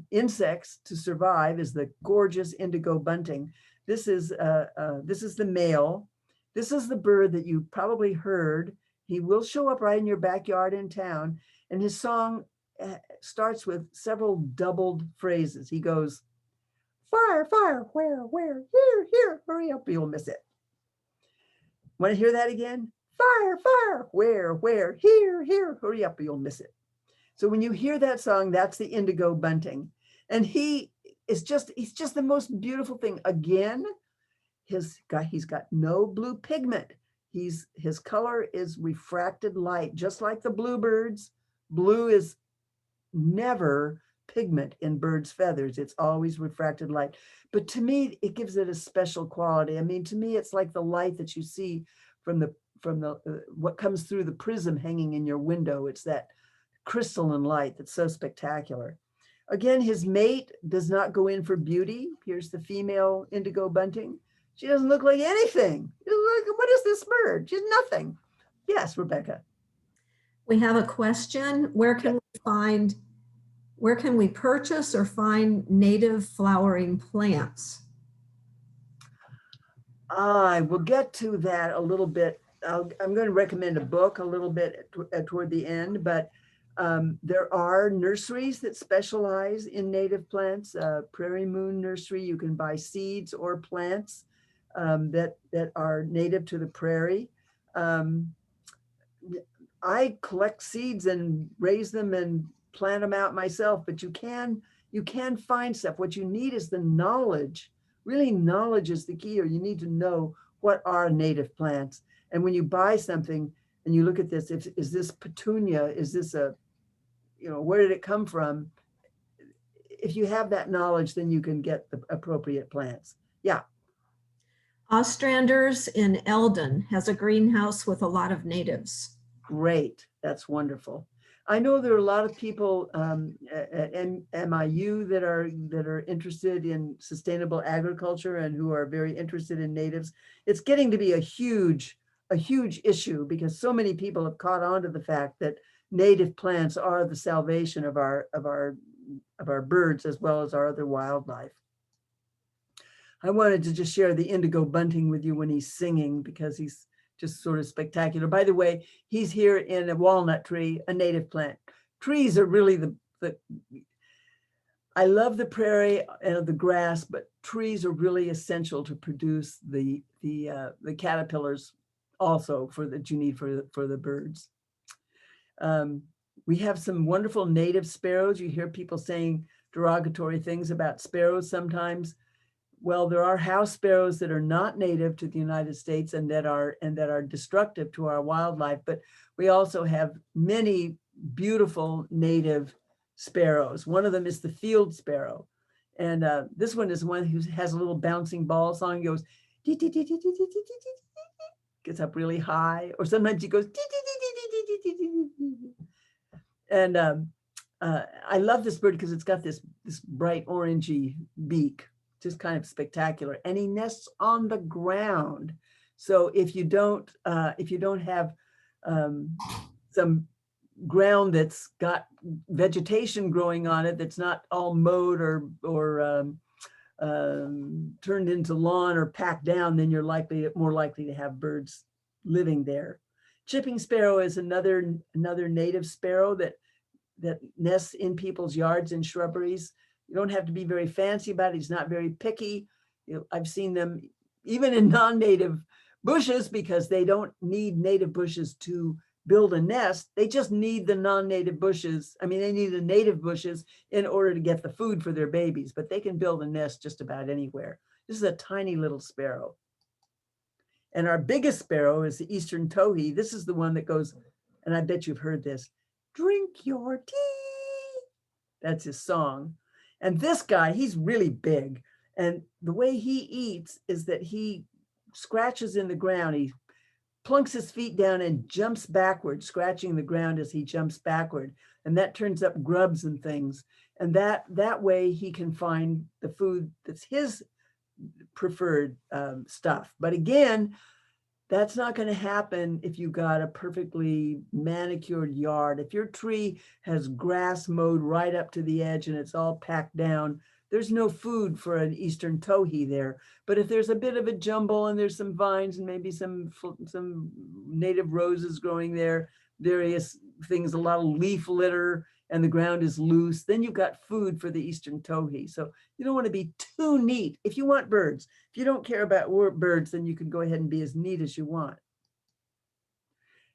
insects to survive is the gorgeous indigo bunting. This is the male. This is the bird that you probably heard. He will show up right in your backyard in town, and his song starts with several doubled phrases. He goes, fire, fire, where, here, here, hurry up, you'll miss it. Want to hear that again? Fire, fire, where, here, here, hurry up, you'll miss it. So when you hear that song, that's the indigo bunting. And he's just the most beautiful thing. Again, he's got no blue pigment. His color is refracted light, just like the bluebirds. Blue is never pigment in birds' feathers. It's always refracted light. But to me, it gives it a special quality. I mean, to me, it's like the light that you see from the what comes through the prism hanging in your window. It's that crystalline light that's so spectacular. Again, his mate does not go in for beauty. Here's the female indigo bunting. She doesn't look like anything. What is this bird? She's nothing. Yes, Rebecca. We have a question. Where can we purchase or find native flowering plants? I will get to that a little bit. I'm going to recommend a book a little bit toward the end, but there are nurseries that specialize in native plants. Prairie Moon Nursery, you can buy seeds or plants that are native to the prairie. I collect seeds and raise them and plant them out myself, but you can find stuff. What you need is the knowledge. Really, knowledge is the key, or you need to know what are native plants. And when you buy something and you look at this, is this petunia? Is this where did it come from? If you have that knowledge, then you can get the appropriate plants. Yeah. Ostranders in Eldon has a greenhouse with a lot of natives. Great. That's wonderful. I know there are a lot of people at MIU that are interested in sustainable agriculture and who are very interested in natives. It's getting to be a huge issue because so many people have caught on to the fact that native plants are the salvation of our birds as well as our other wildlife. I wanted to just share the indigo bunting with you when he's singing because he's just sort of spectacular. By the way, he's here in a walnut tree, a native plant. Trees are really I love the prairie and the grass, but trees are really essential to produce the caterpillars also that you need for the birds. We have some wonderful native sparrows. You hear people saying derogatory things about sparrows sometimes. Well, there are house sparrows that are not native to the United States and that are destructive to our wildlife, but we also have many beautiful native sparrows. One of them is the field sparrow. And this one is one who has a little bouncing ball song. He goes, gets up really high, or sometimes he goes, and I love this bird because it's got this bright orangey beak, just kind of spectacular. And he nests on the ground. So if you don't have some ground that's got vegetation growing on it, that's not all mowed or turned into lawn or packed down, then you're more likely to have birds living there. Chipping sparrow is another native sparrow that nests in people's yards and shrubberies. You don't have to be very fancy about it. He's not very picky. I've seen them even in non-native bushes because they don't need native bushes to build a nest. They just need the non-native bushes. I mean, they need the native bushes in order to get the food for their babies, but they can build a nest just about anywhere. This is a tiny little sparrow. And our biggest sparrow is the eastern towhee. This is the one that goes, and I bet you've heard this, drink your tea. That's his song. And this guy, he's really big. And the way he eats is that he scratches in the ground. He plunks his feet down and jumps backward, scratching the ground as he jumps backward. And that turns up grubs and things. And that way he can find the food that's his preferred stuff. But again, that's not going to happen if you got a perfectly manicured yard. If your tree has grass mowed right up to the edge and it's all packed down, there's no food for an eastern towhee there. But if there's a bit of a jumble and there's some vines and maybe some native roses growing there, various things, a lot of leaf litter, and the ground is loose, then you've got food for the eastern towhee. So you don't want to be too neat. If you want birds, if you don't care about birds, then you can go ahead and be as neat as you want.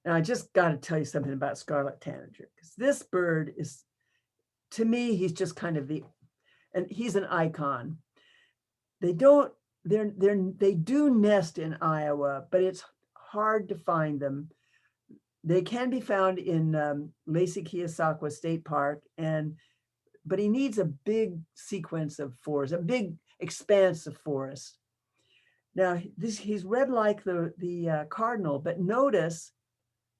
Now, I just got to tell you something about scarlet tanager, because this bird is, to me, he's just kind of and he's an icon. They do nest in Iowa, but it's hard to find them. They can be found in Lacey-Keosauqua State Park, but he needs a big sequence of forest, a big expanse of forest. Now, he's red like the cardinal, but notice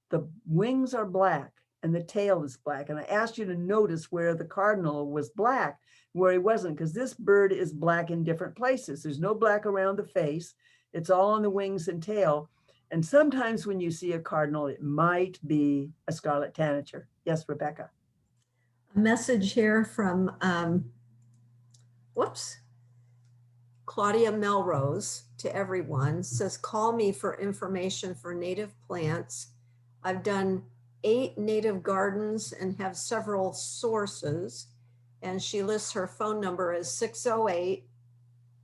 the wings are black and the tail is black. And I asked you to notice where the cardinal was black, where he wasn't, because this bird is black in different places. There's no black around the face. It's all on the wings and tail. And sometimes when you see a cardinal, it might be a scarlet tanager. Yes, Rebecca. A message here from, Claudia Melrose to everyone, says, call me for information for native plants. I've done 8 native gardens and have several sources. And she lists her phone number as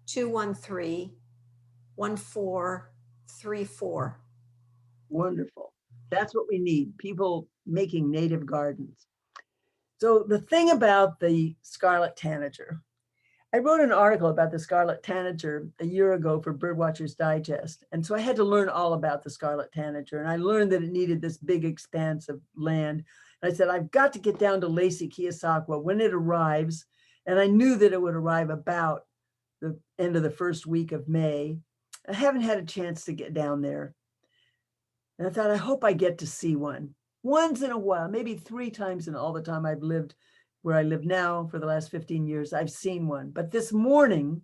608-213-1434. Wonderful. That's what we need, people making native gardens. So the thing about the scarlet tanager, I wrote an article about the scarlet tanager a year ago for Birdwatchers Digest. And so I had to learn all about the scarlet tanager. And I learned that it needed this big expanse of land. And I said, I've got to get down to Lacey-Keosauqua when it arrives. And I knew that it would arrive about the end of the first week of May. I haven't had a chance to get down there. And I thought, I hope I get to see one once in a while, maybe 3 times in all the time I've lived where I live now for the last 15 years, I've seen one. But this morning,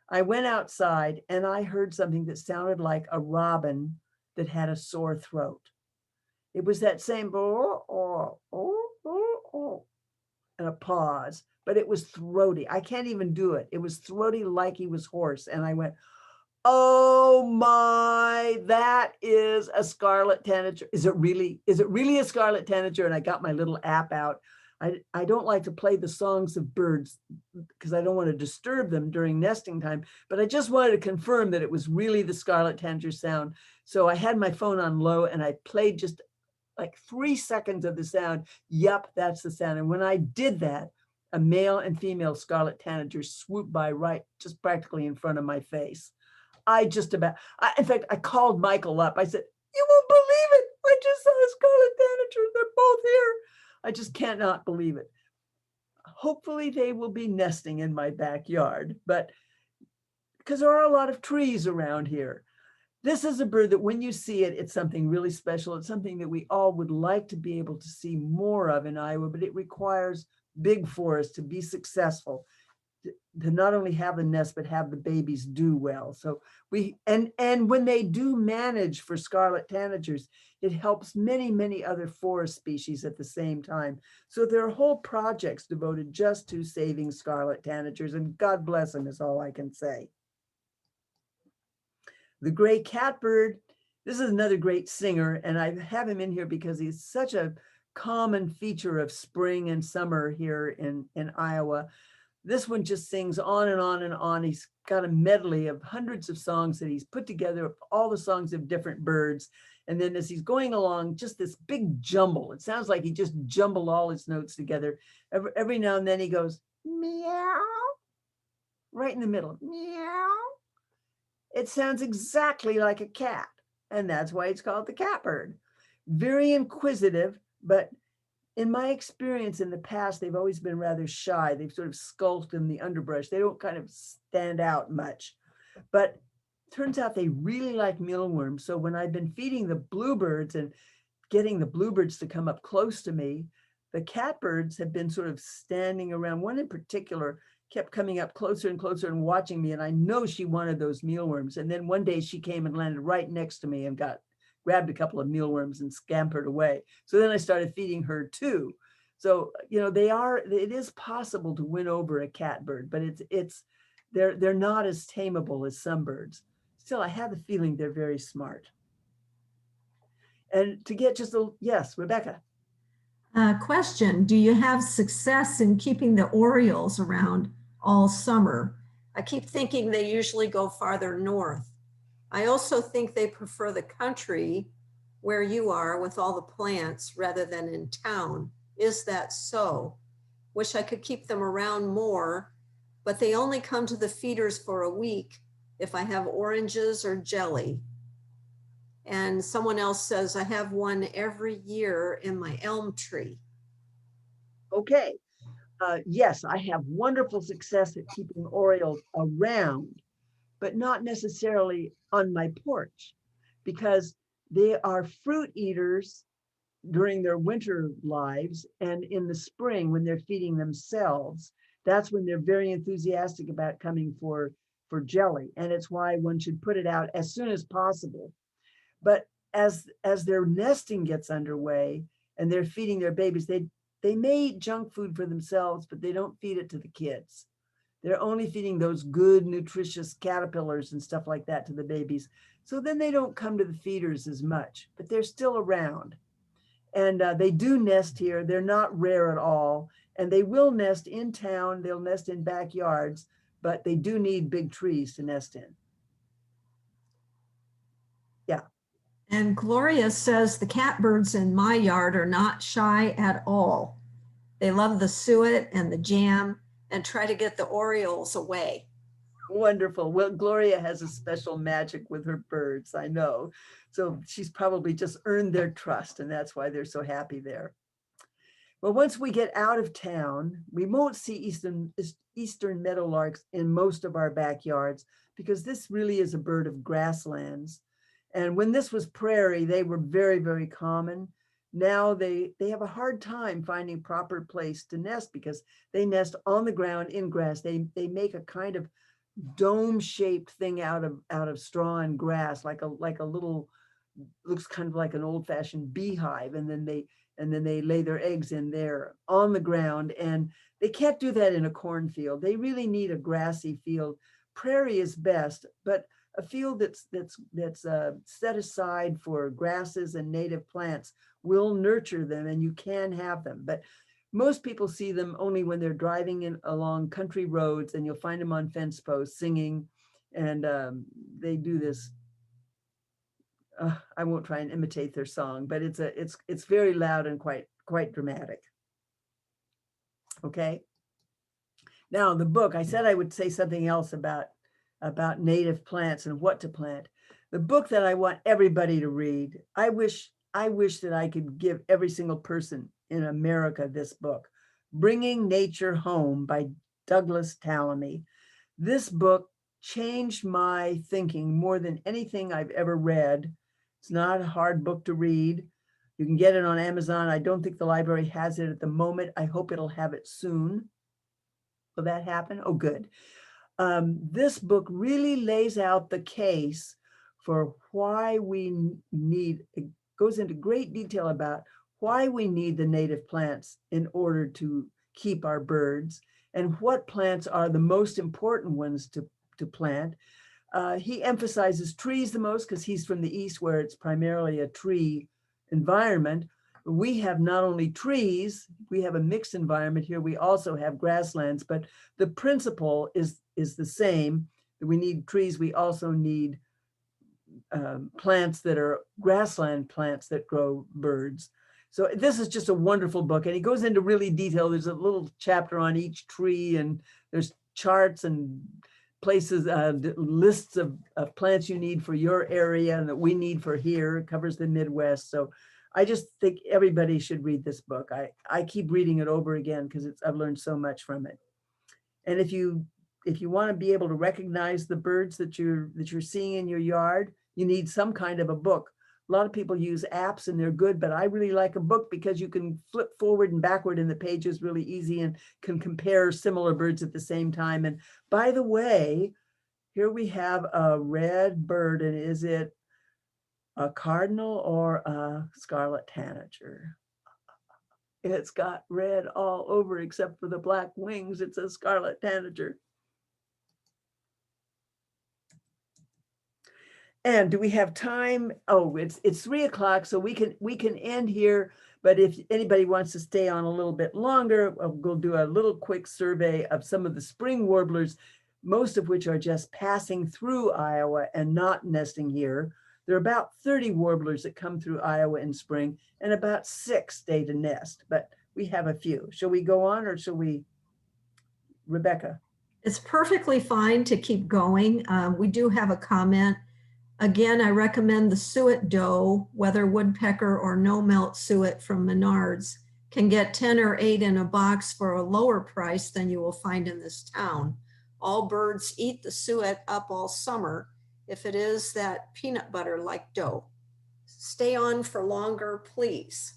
I went outside and I heard something that sounded like a robin that had a sore throat. It was that same and a pause, but it was throaty. I can't even do it. It was throaty like he was hoarse. And I went, oh my, that is a scarlet tanager. Is it really a scarlet tanager? And I got my little app out. I don't like to play the songs of birds because I don't want to disturb them during nesting time, but I just wanted to confirm that it was really the scarlet tanager sound. So I had my phone on low and I played just like 3 seconds of the sound. Yup, that's the sound. And when I did that, a male and female scarlet tanager swooped by right, just practically in front of my face. In fact, I called Michael up. I said, you won't believe it. I just saw a scarlet tanager. They're both here. I just cannot believe it. Hopefully they will be nesting in my backyard, but because there are a lot of trees around here. This is a bird that when you see it, it's something really special. It's something that we all would like to be able to see more of in Iowa, but it requires big forests to be successful, to not only have the nest, but have the babies do well. So and when they do manage for scarlet tanagers, it helps many, many other forest species at the same time. So there are whole projects devoted just to saving scarlet tanagers, and God bless them is all I can say. The gray catbird, this is another great singer, and I have him in here because he's such a common feature of spring and summer here in Iowa. This one just sings on and on and on. He's got a medley of hundreds of songs that he's put together, all the songs of different birds. And then as he's going along, just this big jumble. It sounds like he just jumbled all his notes together. Every now and then he goes, meow, right in the middle, meow. It sounds exactly like a cat. And that's why it's called the catbird. Very inquisitive, but in my experience in the past, they've always been rather shy. They've sort of skulked in the underbrush. They don't kind of stand out much. But turns out they really like mealworms. So when I've been feeding the bluebirds and getting the bluebirds to come up close to me, the catbirds have been sort of standing around. One in particular kept coming up closer and closer and watching me. And I know she wanted those mealworms. And then one day she came and landed right next to me and grabbed a couple of mealworms and scampered away. So then I started feeding her too. So, you know, it is possible to win over a catbird, but they're not as tameable as some birds. Still, I have the feeling they're very smart. And to get just yes, Rebecca. Question, do you have success in keeping the orioles around all summer? I keep thinking they usually go farther north. I also think they prefer the country where you are with all the plants rather than in town. Is that so? Wish I could keep them around more, but they only come to the feeders for a week if I have oranges or jelly. And someone else says, I have one every year in my elm tree. Okay. Yes, I have wonderful success at keeping orioles around, but not necessarily on my porch, because they are fruit eaters during their winter lives, and in the spring when they're feeding themselves, that's when they're very enthusiastic about coming for jelly, and it's why one should put it out as soon as possible. But as their nesting gets underway and they're feeding their babies, they may eat junk food for themselves, but they don't feed it to the kids. They're only feeding those good, nutritious caterpillars and stuff like that to the babies. So then they don't come to the feeders as much, but they're still around. And they do nest here. They're not rare at all. And they will nest in town. They'll nest in backyards, but they do need big trees to nest in. Yeah. And Gloria says the catbirds in my yard are not shy at all. They love the suet and the jam and try to get the orioles away. Wonderful. Well, Gloria has a special magic with her birds, I know. So she's probably just earned their trust, and that's why they're so happy there. Well, once we get out of town, we won't see eastern meadowlarks in most of our backyards, because this really is a bird of grasslands. And when this was prairie, they were very, very common. Now they have a hard time finding proper place to nest, because they nest on the ground in grass. They make a kind of dome-shaped thing out of straw and grass, like a little, looks kind of like an old-fashioned beehive, and then they lay their eggs in there on the ground. And they can't do that in a cornfield. They really need a grassy field. Prairie is best, but a field that's set aside for grasses and native plants will nurture them, and you can have them. But most people see them only when they're driving along country roads, and you'll find them on fence posts singing, and they do this. I won't try and imitate their song, but it's very loud and quite dramatic. Okay. Now the book, I said I would say something else about native plants and what to plant. The book that I want everybody to read, I wish that I could give every single person in America this book, Bringing Nature Home by Douglas Tallamy. This book changed my thinking more than anything I've ever read. It's not a hard book to read. You can get it on Amazon. I don't think the library has it at the moment. I hope it'll have it soon. Will that happen? Oh, good. This book really lays out the case for why we need, it goes into great detail about why we need the native plants in order to keep our birds, and what plants are the most important ones to plant. He emphasizes trees the most because he's from the East, where it's primarily a tree environment. We have not only trees, we have a mixed environment here. We also have grasslands, but the principle is the same. We need trees. We also need plants that are grassland plants that grow birds. So this is just a wonderful book, and he goes into really detail. There's a little chapter on each tree, and there's charts and places, lists of plants you need for your area and that we need for here. It covers the Midwest. So I just think everybody should read this book. I keep reading it over again because I've learned so much from it. And if you want to be able to recognize the birds that you're seeing in your yard, you need some kind of a book. A lot of people use apps and they're good, but I really like a book because you can flip forward and backward in the pages really easy and can compare similar birds at the same time. And by the way, here we have a red bird, and is it a cardinal or a scarlet tanager? It's got red all over except for the black wings. It's a scarlet tanager. And do we have time? Oh, it's 3 o'clock, so we can end here. But if anybody wants to stay on a little bit longer, we'll do a little quick survey of some of the spring warblers, most of which are just passing through Iowa and not nesting here. There are about 30 warblers that come through Iowa in spring, and about 6 stay to nest, but we have a few. Shall we go on, or shall we, Rebecca? It's perfectly fine to keep going. We do have a comment. Again, I recommend the suet doe, whether woodpecker or no melt suet from Menards, can get 10 or 8 in a box for a lower price than you will find in this town. All birds eat the suet up all summer if it is that peanut butter like doe. Stay on for longer, please.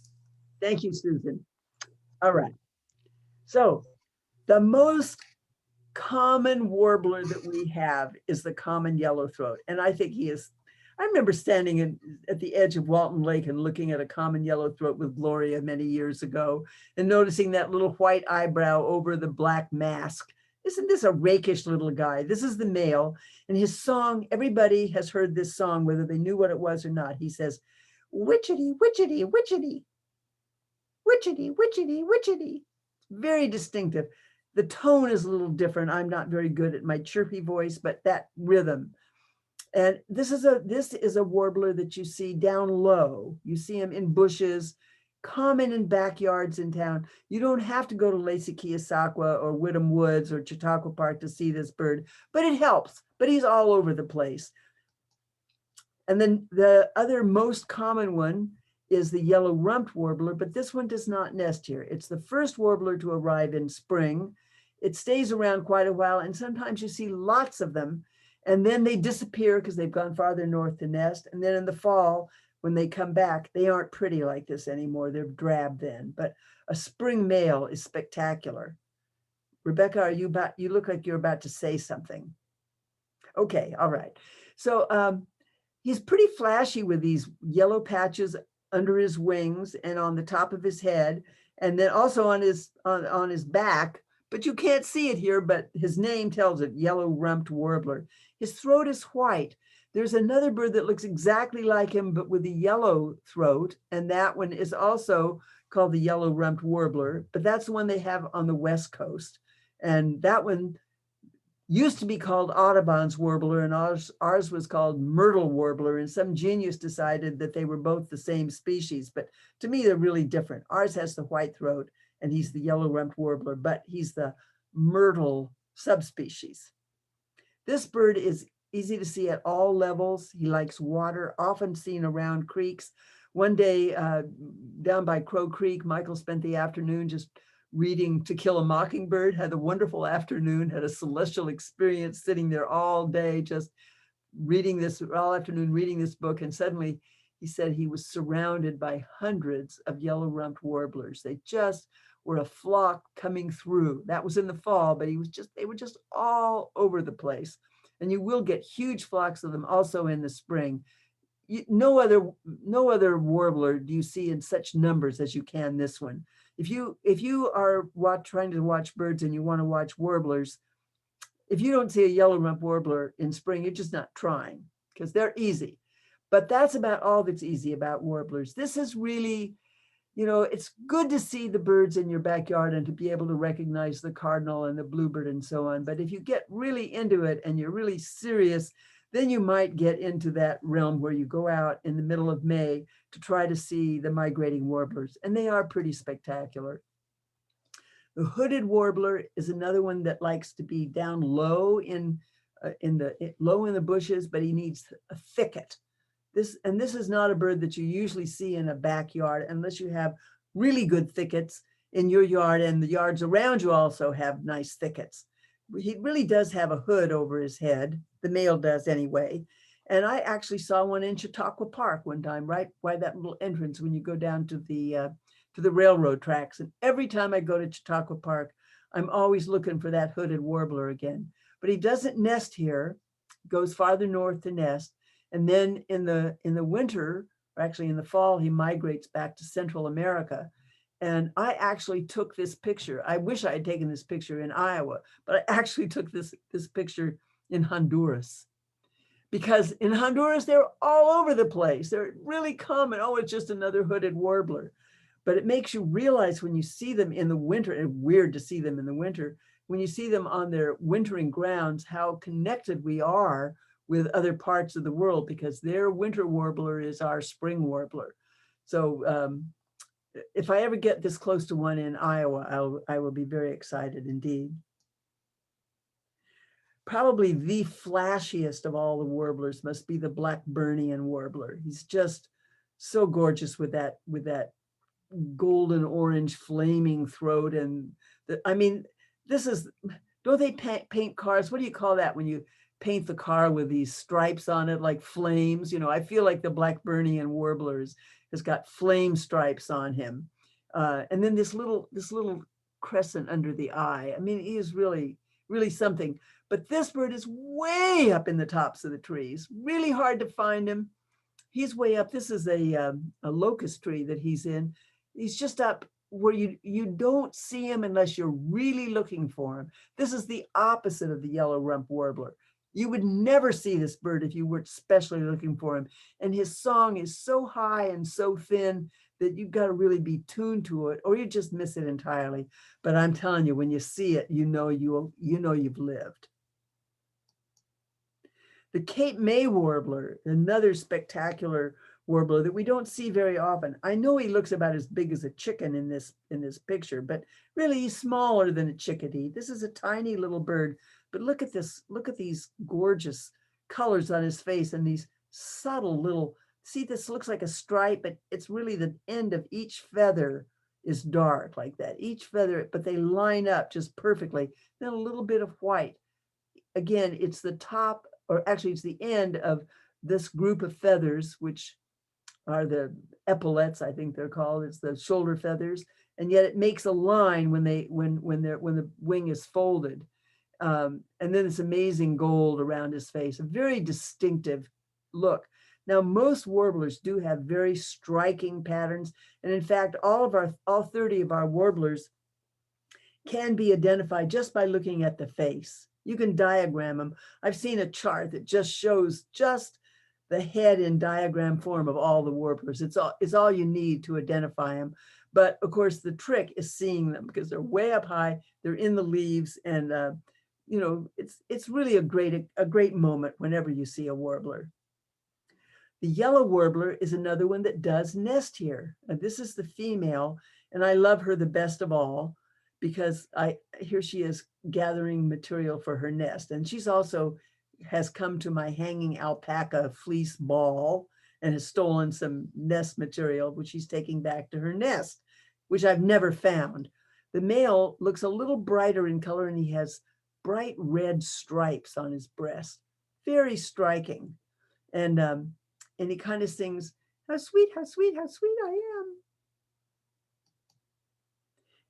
Thank you, Susan. All right. So the most common warbler that we have is the common yellowthroat. And I think he is, I remember standing at the edge of Walton Lake and looking at a common yellowthroat with Gloria many years ago and noticing that little white eyebrow over the black mask. Isn't this a rakish little guy? This is the male, and his song, everybody has heard this song, whether they knew what it was or not. He says, witchety, witchety, witchety, witchety, witchety, witchety. Very distinctive. The tone is a little different. I'm not very good at my chirpy voice, but that rhythm. And this is a warbler that you see down low. You see him in bushes, common in backyards in town. You don't have to go to Lacey Keosauqua or Whittam Woods or Chautauqua Park to see this bird, but it helps. But he's all over the place. And then the other most common one is the yellow-rumped warbler, but this one does not nest here. It's the first warbler to arrive in spring. It stays around quite a while, and sometimes you see lots of them, and then they disappear because they've gone farther north to nest. And then in the fall, when they come back, they aren't pretty like this anymore. They're drab then, but a spring male is spectacular. Rebecca, you look like you're about to say something. Okay, all right. So he's pretty flashy with these yellow patches under his wings and on the top of his head, and then also on his back, but you can't see it here, but his name tells it, yellow-rumped warbler. His throat is white. There's another bird that looks exactly like him, but with a yellow throat, and that one is also called the yellow-rumped warbler, but that's the one they have on the West Coast. And that one used to be called Audubon's warbler, and ours was called myrtle warbler, and some genius decided that they were both the same species, but to me, they're really different. Ours has the white throat, and he's the yellow-rumped warbler, but he's the myrtle subspecies. This bird is easy to see at all levels. He likes water, often seen around creeks. One day down by Crow Creek, Michael spent the afternoon just reading To Kill a Mockingbird, had a wonderful afternoon, had a celestial experience sitting there all day, just reading this, all afternoon reading this book. And suddenly he said he was surrounded by hundreds of yellow-rumped warblers. They just were a flock coming through. That was in the fall, but they were just all over the place. And you will get huge flocks of them also in the spring. No other warbler do you see in such numbers as you can this one. If you are trying to watch birds and you want to watch warblers, if you don't see a yellow-rumped warbler in spring, you're just not trying, because they're easy. But that's about all that's easy about warblers. This is really, it's good to see the birds in your backyard and to be able to recognize the cardinal and the bluebird and so on. But if you get really into it and you're really serious, then you might get into that realm where you go out in the middle of May to try to see the migrating warblers, and they are pretty spectacular. The hooded warbler is another one that likes to be down low in the bushes, but he needs a thicket. This is not a bird that you usually see in a backyard unless you have really good thickets in your yard, and the yards around you also have nice thickets. He really does have a hood over his head. The male does anyway. And I actually saw one in Chautauqua Park one time, right by that little entrance when you go down to the railroad tracks. And every time I go to Chautauqua Park, I'm always looking for that hooded warbler again. But he doesn't nest here, goes farther north to nest. And then in the winter, or actually in the fall, he migrates back to Central America. And I actually took this picture. I wish I had taken this picture in Iowa, but I actually took this picture in Honduras. Because in Honduras, they're all over the place. They're really common. Oh, it's just another hooded warbler. But it makes you realize when you see them in the winter, and weird to see them in the winter, when you see them on their wintering grounds, how connected we are with other parts of the world, because their winter warbler is our spring warbler. So if I ever get this close to one in Iowa, I will be very excited indeed. Probably the flashiest of all the warblers must be the Blackburnian warbler. He's just so gorgeous with that golden orange flaming throat. And I mean, this is, don't they paint cars? What do you call that when you paint the car with these stripes on it like flames? You know, I feel like the Blackburnian warblers has got flame stripes on him. And then this little crescent under the eye. I mean, he is really, really something. But this bird is way up in the tops of the trees. Really hard to find him. He's way up. This is a locust tree that he's in. He's just up where you don't see him unless you're really looking for him. This is the opposite of the yellow rump warbler. You would never see this bird if you weren't specially looking for him. And his song is so high and so thin that you've got to really be tuned to it, or you just miss it entirely. But I'm telling you, when you see it, you know you've lived. The Cape May warbler, another spectacular warbler that we don't see very often. I know he looks about as big as a chicken in this picture, but really he's smaller than a chickadee. This is a tiny little bird, but look at this, look at these gorgeous colors on his face and these subtle little, see, this looks like a stripe, but it's really the end of each feather is dark like that. Each feather, but they line up just perfectly. Then a little bit of white. Again, it's the top, or actually it's the end of this group of feathers, which are the epaulets, I think they're called. It's the shoulder feathers, and yet it makes a line when the wing is folded. And then this amazing gold around his face, a very distinctive look. Now, most warblers do have very striking patterns, and in fact, all 30 of our warblers can be identified just by looking at the face. You can diagram them. I've seen a chart that just shows just the head in diagram form of all the warblers. It's all you need to identify them. But of course, the trick is seeing them because they're way up high. They're in the leaves, and you know, it's really a great moment whenever you see a warbler. The yellow warbler is another one that does nest here. And this is the female, and I love her the best of all, because here she is gathering material for her nest. And she's also has come to my hanging alpaca fleece ball and has stolen some nest material, which she's taking back to her nest, which I've never found. The male looks a little brighter in color, and he has bright red stripes on his breast. Very striking. And he kind of sings, how sweet, how sweet, how sweet I am.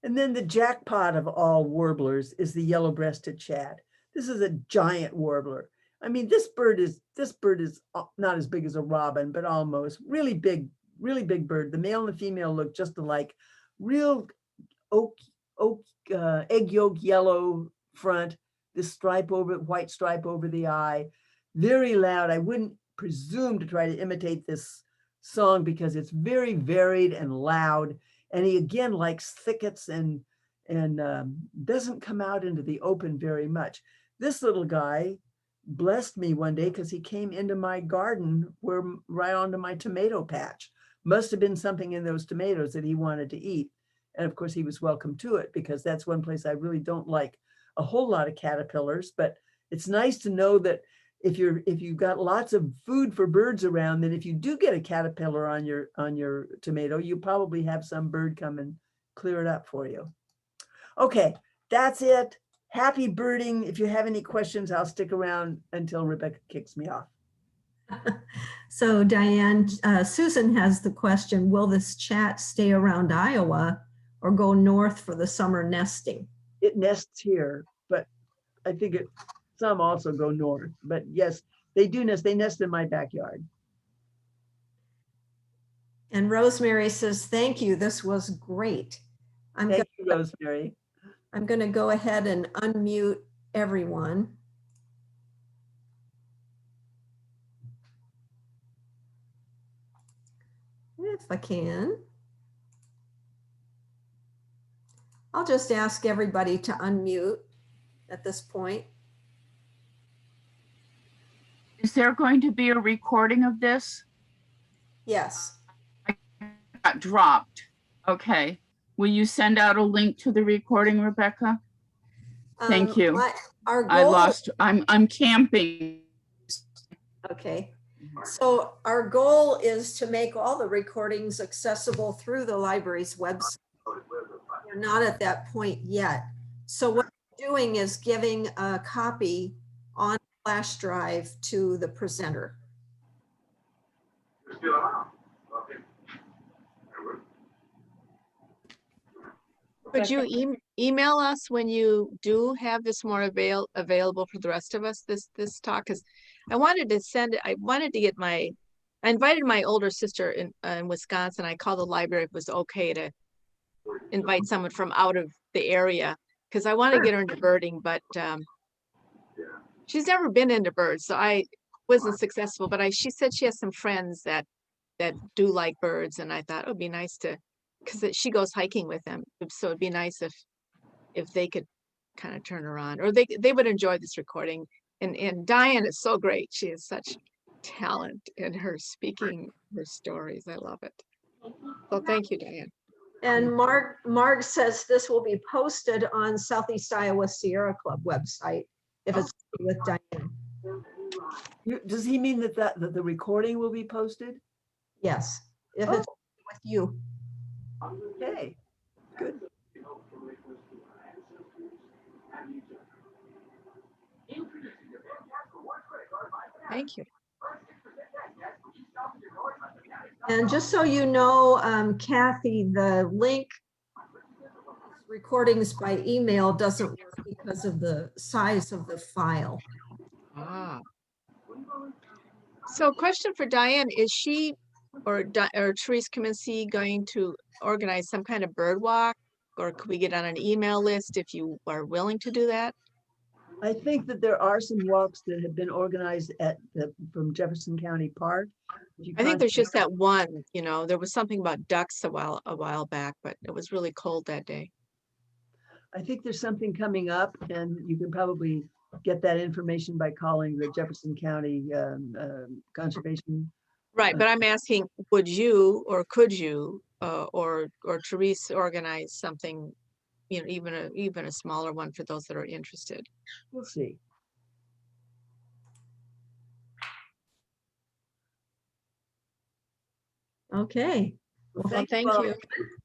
And then the jackpot of all warblers is the yellow-breasted chat. This is a giant warbler. I mean, this bird is not as big as a robin, but almost. Really big bird. The male and the female look just alike. Real egg yolk yellow front, this white stripe over the eye. Very loud. I wouldn't presume to try to imitate this song because it's very varied and loud. And he again likes thickets and doesn't come out into the open very much. This little guy blessed me one day because he came into my garden right onto my tomato patch. Must have been something in those tomatoes that he wanted to eat. And of course he was welcome to it, because that's one place I really don't like a whole lot of caterpillars, but it's nice to know that if you've got lots of food for birds around, then if you do get a caterpillar on your tomato, you probably have some bird come and clear it up for you. Okay, that's it. Happy birding. If you have any questions, I'll stick around until Rebecca kicks me off. So Diane, Susan has the question, will this chat stay around Iowa or go north for the summer nesting? It nests here, but I think some also go north. But yes, they do nest. They nest in my backyard. And Rosemary says, thank you. This was great. Thank you, Rosemary. I'm going to go ahead and unmute everyone. If I can. I'll just ask everybody to unmute at this point. Is there going to be a recording of this? Yes. Got dropped. Okay. Will you send out a link to the recording, Rebecca? Thank you. Our goal, I lost, I'm camping. okay. So our goal is to make all the recordings accessible through the library's website. We're not at that point yet. So what we're doing is giving a copy on flash drive to the presenter. Could you email us when you do have this more available for the rest of us, this talk? Because I wanted to get I invited my older sister in Wisconsin. I called the library if it was okay to invite someone from out of the area, because I want to get her into birding, but she's never been into birds, so I wasn't successful. But she said she has some friends that do like birds, and I thought it would be nice to, because she goes hiking with them, so it'd be nice if they could kind of turn her on, or they would enjoy this recording. And Diane is so great. She has such talent in her speaking her stories. I love it. So thank you, Diane. And Marg says this will be posted on Southeast Iowa Sierra Club website if it's with Diane. Does he mean that the recording will be posted? Yes, if it's with you. Okay, good. Thank you. And just so you know, Kathy, the link recordings by email doesn't work because of the size of the file. Ah. So question for Diane, is she or Therese Kaminsky going to organize some kind of bird walk, or could we get on an email list if you are willing to do that? I think that there are some walks that have been organized from Jefferson County Park. I think there's just that one, there was something about ducks a while back, but it was really cold that day. I think there's something coming up, and you can probably get that information by calling the Jefferson County Conservation. Right, but I'm asking, would you or could you or Therese organize something, even a smaller one for those that are interested? We'll see. Okay. Well, thank you.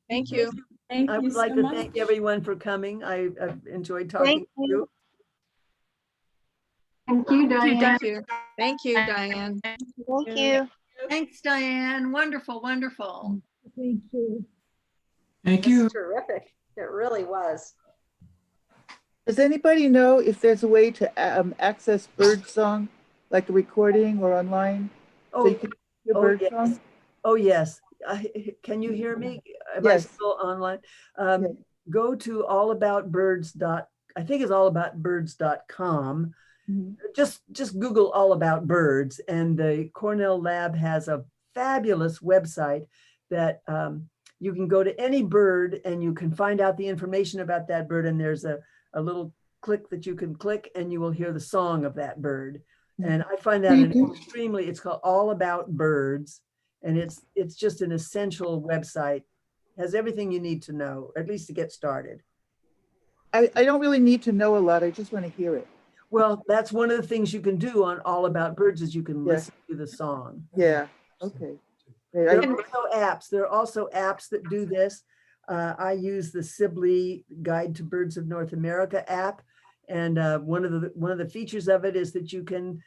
Thank you. I would like to thank everyone for coming. I've enjoyed talking to you. Thank you, Diane. Thank you. Thank you, Diane. Thank you. Thanks, Diane. Wonderful, wonderful. Thank you. Thank you. That's terrific. It really was. Does anybody know if there's a way to access birdsong, like a recording or online? Oh, so you can hear birdsong? yes. Oh, yes. Can you hear me? Am Yes. I still online? Yes. Go to allaboutbirds. I think it's allaboutbirds.com. Mhm. Just Google All About Birds, and the Cornell Lab has a fabulous website that you can go to any bird and you can find out the information about that bird, and there's a little click that you can click and you will hear the song of that bird. And I find that it's called All About Birds, and it's just an essential website. Has everything you need to know, at least to get started. I don't really need to know a lot. I just want to hear it. Well, that's one of the things you can do on All About Birds is you can Yeah. listen to the song. Yeah, okay. Great. There I- are also apps. There are also apps that do this. I use the Sibley Guide to Birds of North America app. And one of the features of it is that you can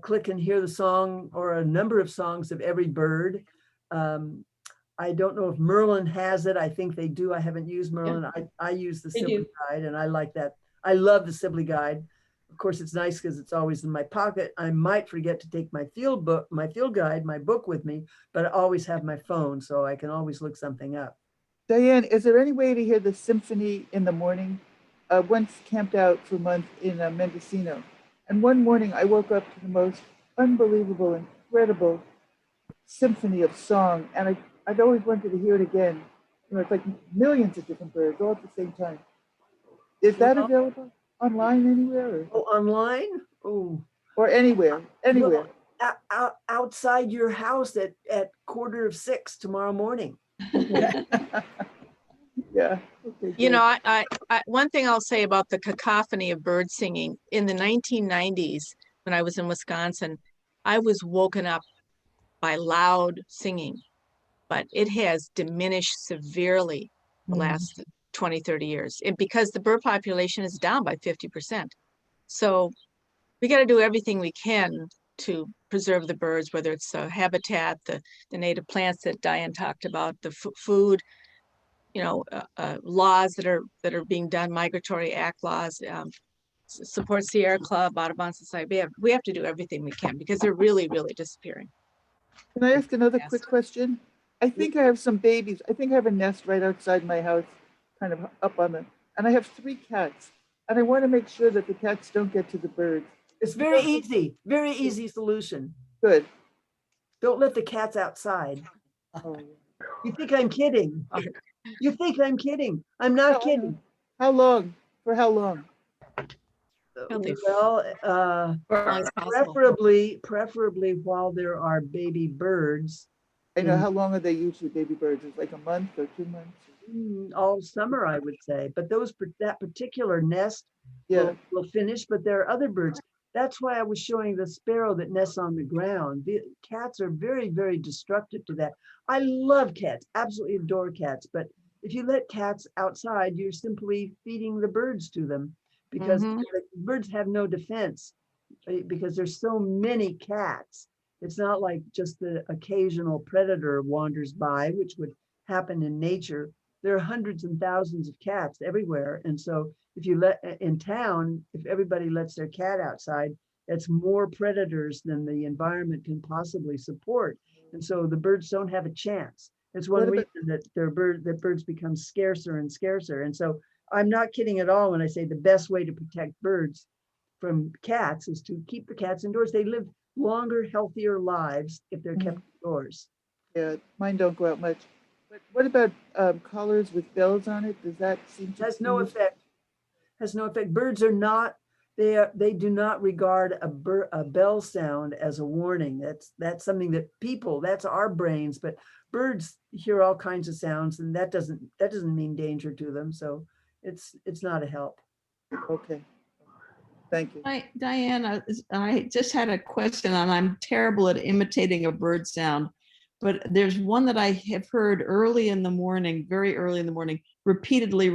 click and hear the song or a number of songs of every bird. I don't know if Merlin has it. I think they do. I haven't used Merlin. I use the They Sibley do. Guide and I like that. I love the Sibley Guide. Of course, it's nice because it's always in my pocket. I might forget to take my field guide, my book with me, but I always have my phone, so I can always look something up. Diane, is there any way to hear the symphony in the morning? Once camped out for a month in Mendocino. And one morning I woke up to the most unbelievable, incredible symphony of song. And I'd always wanted to hear it again. You know, it's like millions of different birds all at the same time. Is that Well- available online anywhere Oh, online? Oh, or anywhere? Anywhere. outside your house at 5:45 tomorrow morning. Yeah. Okay, You good. know, I one thing I'll say about the cacophony of bird singing in the 1990s, when I was in Wisconsin, I was woken up by loud singing, but it has diminished severely the last 20, 30 years because the bird population is down by 50%. So we got to do everything we can to preserve the birds, whether it's habitat, the native plants that Diane talked about, the food, you know, laws that are being done, Migratory Act laws, support Sierra Club, Audubon Society. We have to do everything we can because they're really, really disappearing. Can I ask another Yes. quick question? I think I have some babies. I think I have a nest right outside my house, kind of up on the, and I have 3 cats. And I want to make sure that the cats don't get to the birds. It's very easy solution. Good. Don't let the cats outside. Oh, You think I'm kidding? You think I'm kidding? I'm not No, kidding. how long? For how long? Healthy. Well, As long as possible. preferably while there are baby birds. I know, Mm. how long are they usually baby birds? It's like a month or 2 months? All summer, I would say, but that particular nest Yeah, will finish, but there are other birds. That's why I was showing the sparrow that nests on the ground. The cats are very, very destructive to that. I love cats, absolutely adore cats, but if you let cats outside, you're simply feeding the birds to them because Mhm. the birds have no defense because there's so many cats. It's not like just the occasional predator wanders by, which would happen in nature. There are hundreds and thousands of cats everywhere. And so if you in town, if everybody lets their cat outside, that's more predators than the environment can possibly support. And so the birds don't have a chance. It's one What about- reason that birds become scarcer and scarcer. And so I'm not kidding at all when I say the best way to protect birds from cats is to keep the cats indoors. They live longer, healthier lives if they're kept indoors. yeah, mine don't go out much. But what about collars with bells on it? Does that seem to? Has no effect. Has no effect. Birds are not, they do not regard a bell sound as a warning. That's something that that's our brains, but birds hear all kinds of sounds and that doesn't mean danger to them. So it's not a help. Okay. Thank you. Diana, I just had a question, and I'm terrible at imitating a bird sound, but there's one that I have heard early in the morning, very early in the morning, repeatedly,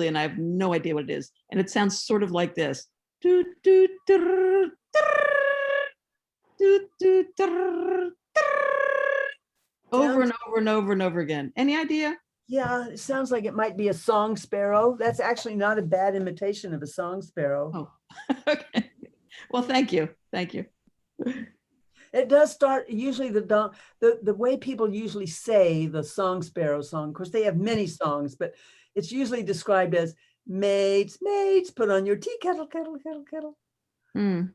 and I have no idea what it is. And it sounds sort of like this. Doot, doot, drrr, drrr, doot, doot, drrr, drrr. Over and over and over and over again. Any idea? Yeah, it sounds like it might be a song sparrow. That's actually not a bad imitation of a song sparrow. Oh, okay. Well, thank you. Thank you. It does start usually the way people usually say the song sparrow song. Of course, they have many songs, but it's usually described as mates, mates, put on your tea kettle, kettle, kettle, kettle. Mm.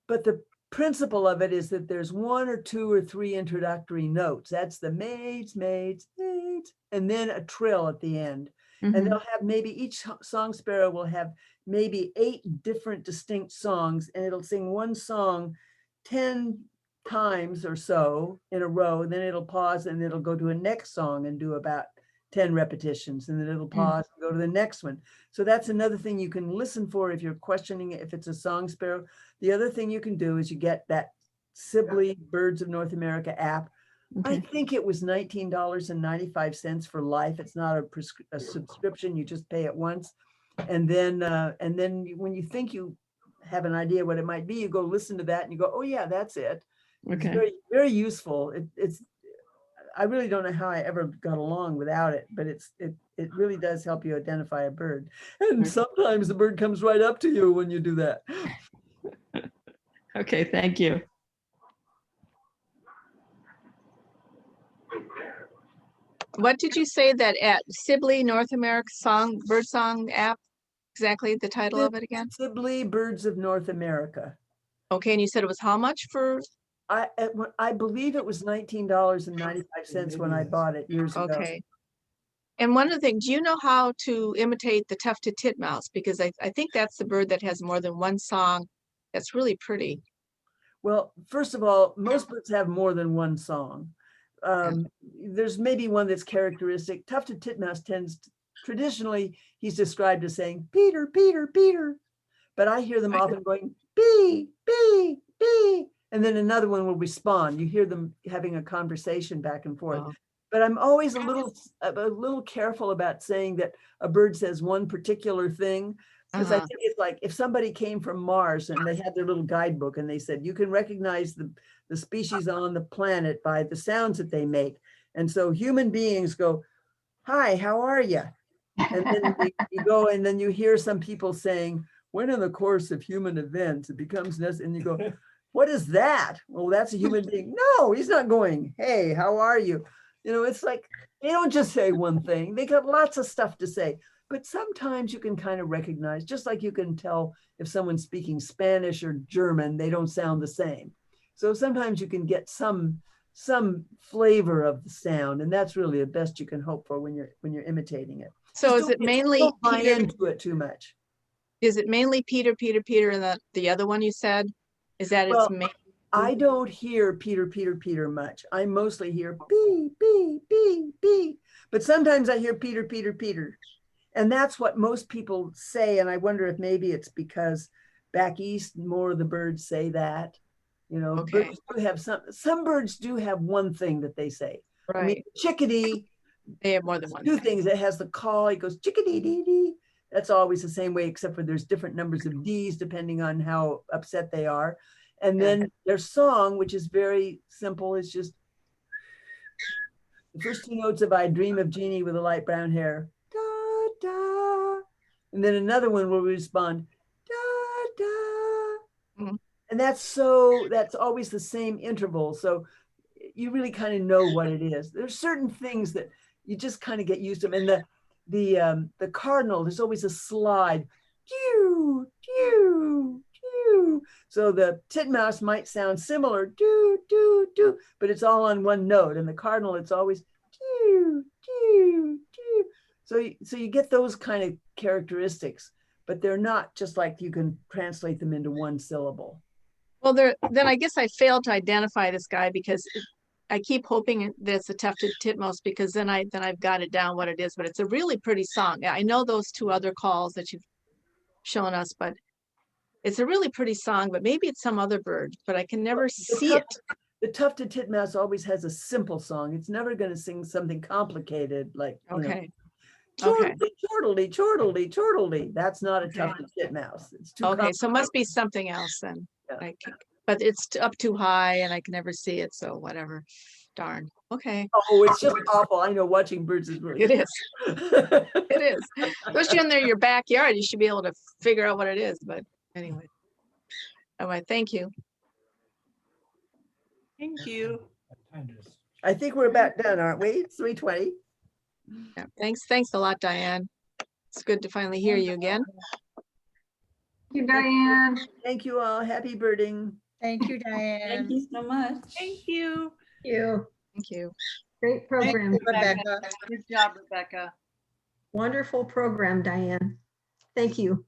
But the principle of it is that there's 1 or 2 or 3 introductory notes. That's the mates, mates, mates, and then a trill at the end. Mhm. And they'll have maybe each song sparrow will have maybe 8 different distinct songs, and it'll sing one song 10 times or so in a row. And then it'll pause and it'll go to a next song and do about 10 repetitions, and then it'll pause and go to the next one. So that's another thing you can listen for if you're questioning if it's a song sparrow. The other thing you can do is you get that Sibley Birds of North America app. I think it was $19.95 for life. It's not a subscription. You just pay it once. And then when you think you have an idea what it might be, you go listen to that and you go, oh yeah, that's it. It's very, very useful. I really don't know how I ever got along without it, but it really does help you identify a bird. And sometimes the bird comes right up to you when you do that. Okay, thank you. What did you say that at Sibley North America bird song app? Exactly the title of it again? Sibley Birds of North America. Okay, and you said it was how much for? I believe it was $19.95 when I bought it years ago. Okay. And one of the things, do you know how to imitate the tufted titmouse? Because I think that's the bird that has more than one song. That's really pretty. Well, first of all, most birds have more than one song. There's maybe one that's characteristic. Tufted titmouse traditionally, he's described as saying, Peter, Peter, Peter. But I hear them often going, bee, bee, bee. And then another one will respond. You hear them having a conversation back and forth. Wow. But I'm always a little careful about saying that a bird says one particular thing, because I think it's like if somebody came from Mars and they had their little guidebook and they said, you can recognize the species on the planet by the sounds that they make. And so human beings go, hi, how are you? And then you go and then you hear some people saying, when in the course of human events, it becomes necessary, and you go, what is that? Well, that's a human being. No, he's not going, hey, how are you? You know, it's like, they don't just say one thing. They got lots of stuff to say. But sometimes you can kind of recognize, just like you can tell if someone's speaking Spanish or German, they don't sound the same. So sometimes you can get some flavor of the sound, and that's really the best you can hope for when you're imitating it. So is it mainly don't buy Peter? into it too much? Is it mainly Peter, Peter, Peter, and the other one you said? Is that Well, its main? I don't hear Peter, Peter, Peter much. I mostly hear bee, bee, bee, bee. But sometimes I hear Peter, Peter, Peter. And that's what most people say. And I wonder if maybe it's because back east, more of the birds say that. You know, Okay. birds do have some birds do have one thing that they say. Right. I mean, chickadee, They have more than one. two things. It has the call, it goes chickadee dee dee. That's always the same way, except for there's different numbers of D's depending on how upset they are. And then their song, which is very simple, is just the first two notes of I Dream of Jeannie with a light brown hair. Da, da. And then another one will respond, da, da. Mhm. And that's always the same interval. So you really kind of know what it is. There's certain things that you just kind of get used to. And the cardinal, there's always a slide. Doo, doo, doo. So the titmouse might sound similar, do, do, do, but it's all on one note. And the cardinal, it's always do, do, do. So you get those kind of characteristics, but they're not just like you can translate them into one syllable. Well, then I guess I failed to identify this guy because I keep hoping that it's a tufted titmouse, because then I've got it down what it is. But it's a really pretty song. I know those two other calls that you've shown us, but it's a really pretty song. But maybe it's some other bird, but I can never see it. The tufted titmouse always has a simple song. It's never going to sing something complicated like, Okay. chortledy, chortledy, chortledy, chortledy. That's not a tufted titmouse. It's too Okay, so it must be something else then. Yeah. But it's up too high and I can never see it, so whatever. Darn. Okay. Oh, it's just awful. I know watching birds is really. It is. It is. Especially in your backyard, you should be able to figure out what it is. But anyway. All right, thank you. Thank you. I think we're about done, aren't we? It's 3:20. Yeah, thanks a lot, Diane. It's good to finally hear you again. Thank you, Diane. Thank you all. Happy birding. Thank you, Diane. Thank you so much. Thank you. Thank you. Thank you. Great program. Rebecca. Good job, Rebecca. Wonderful program, Diane. Thank you.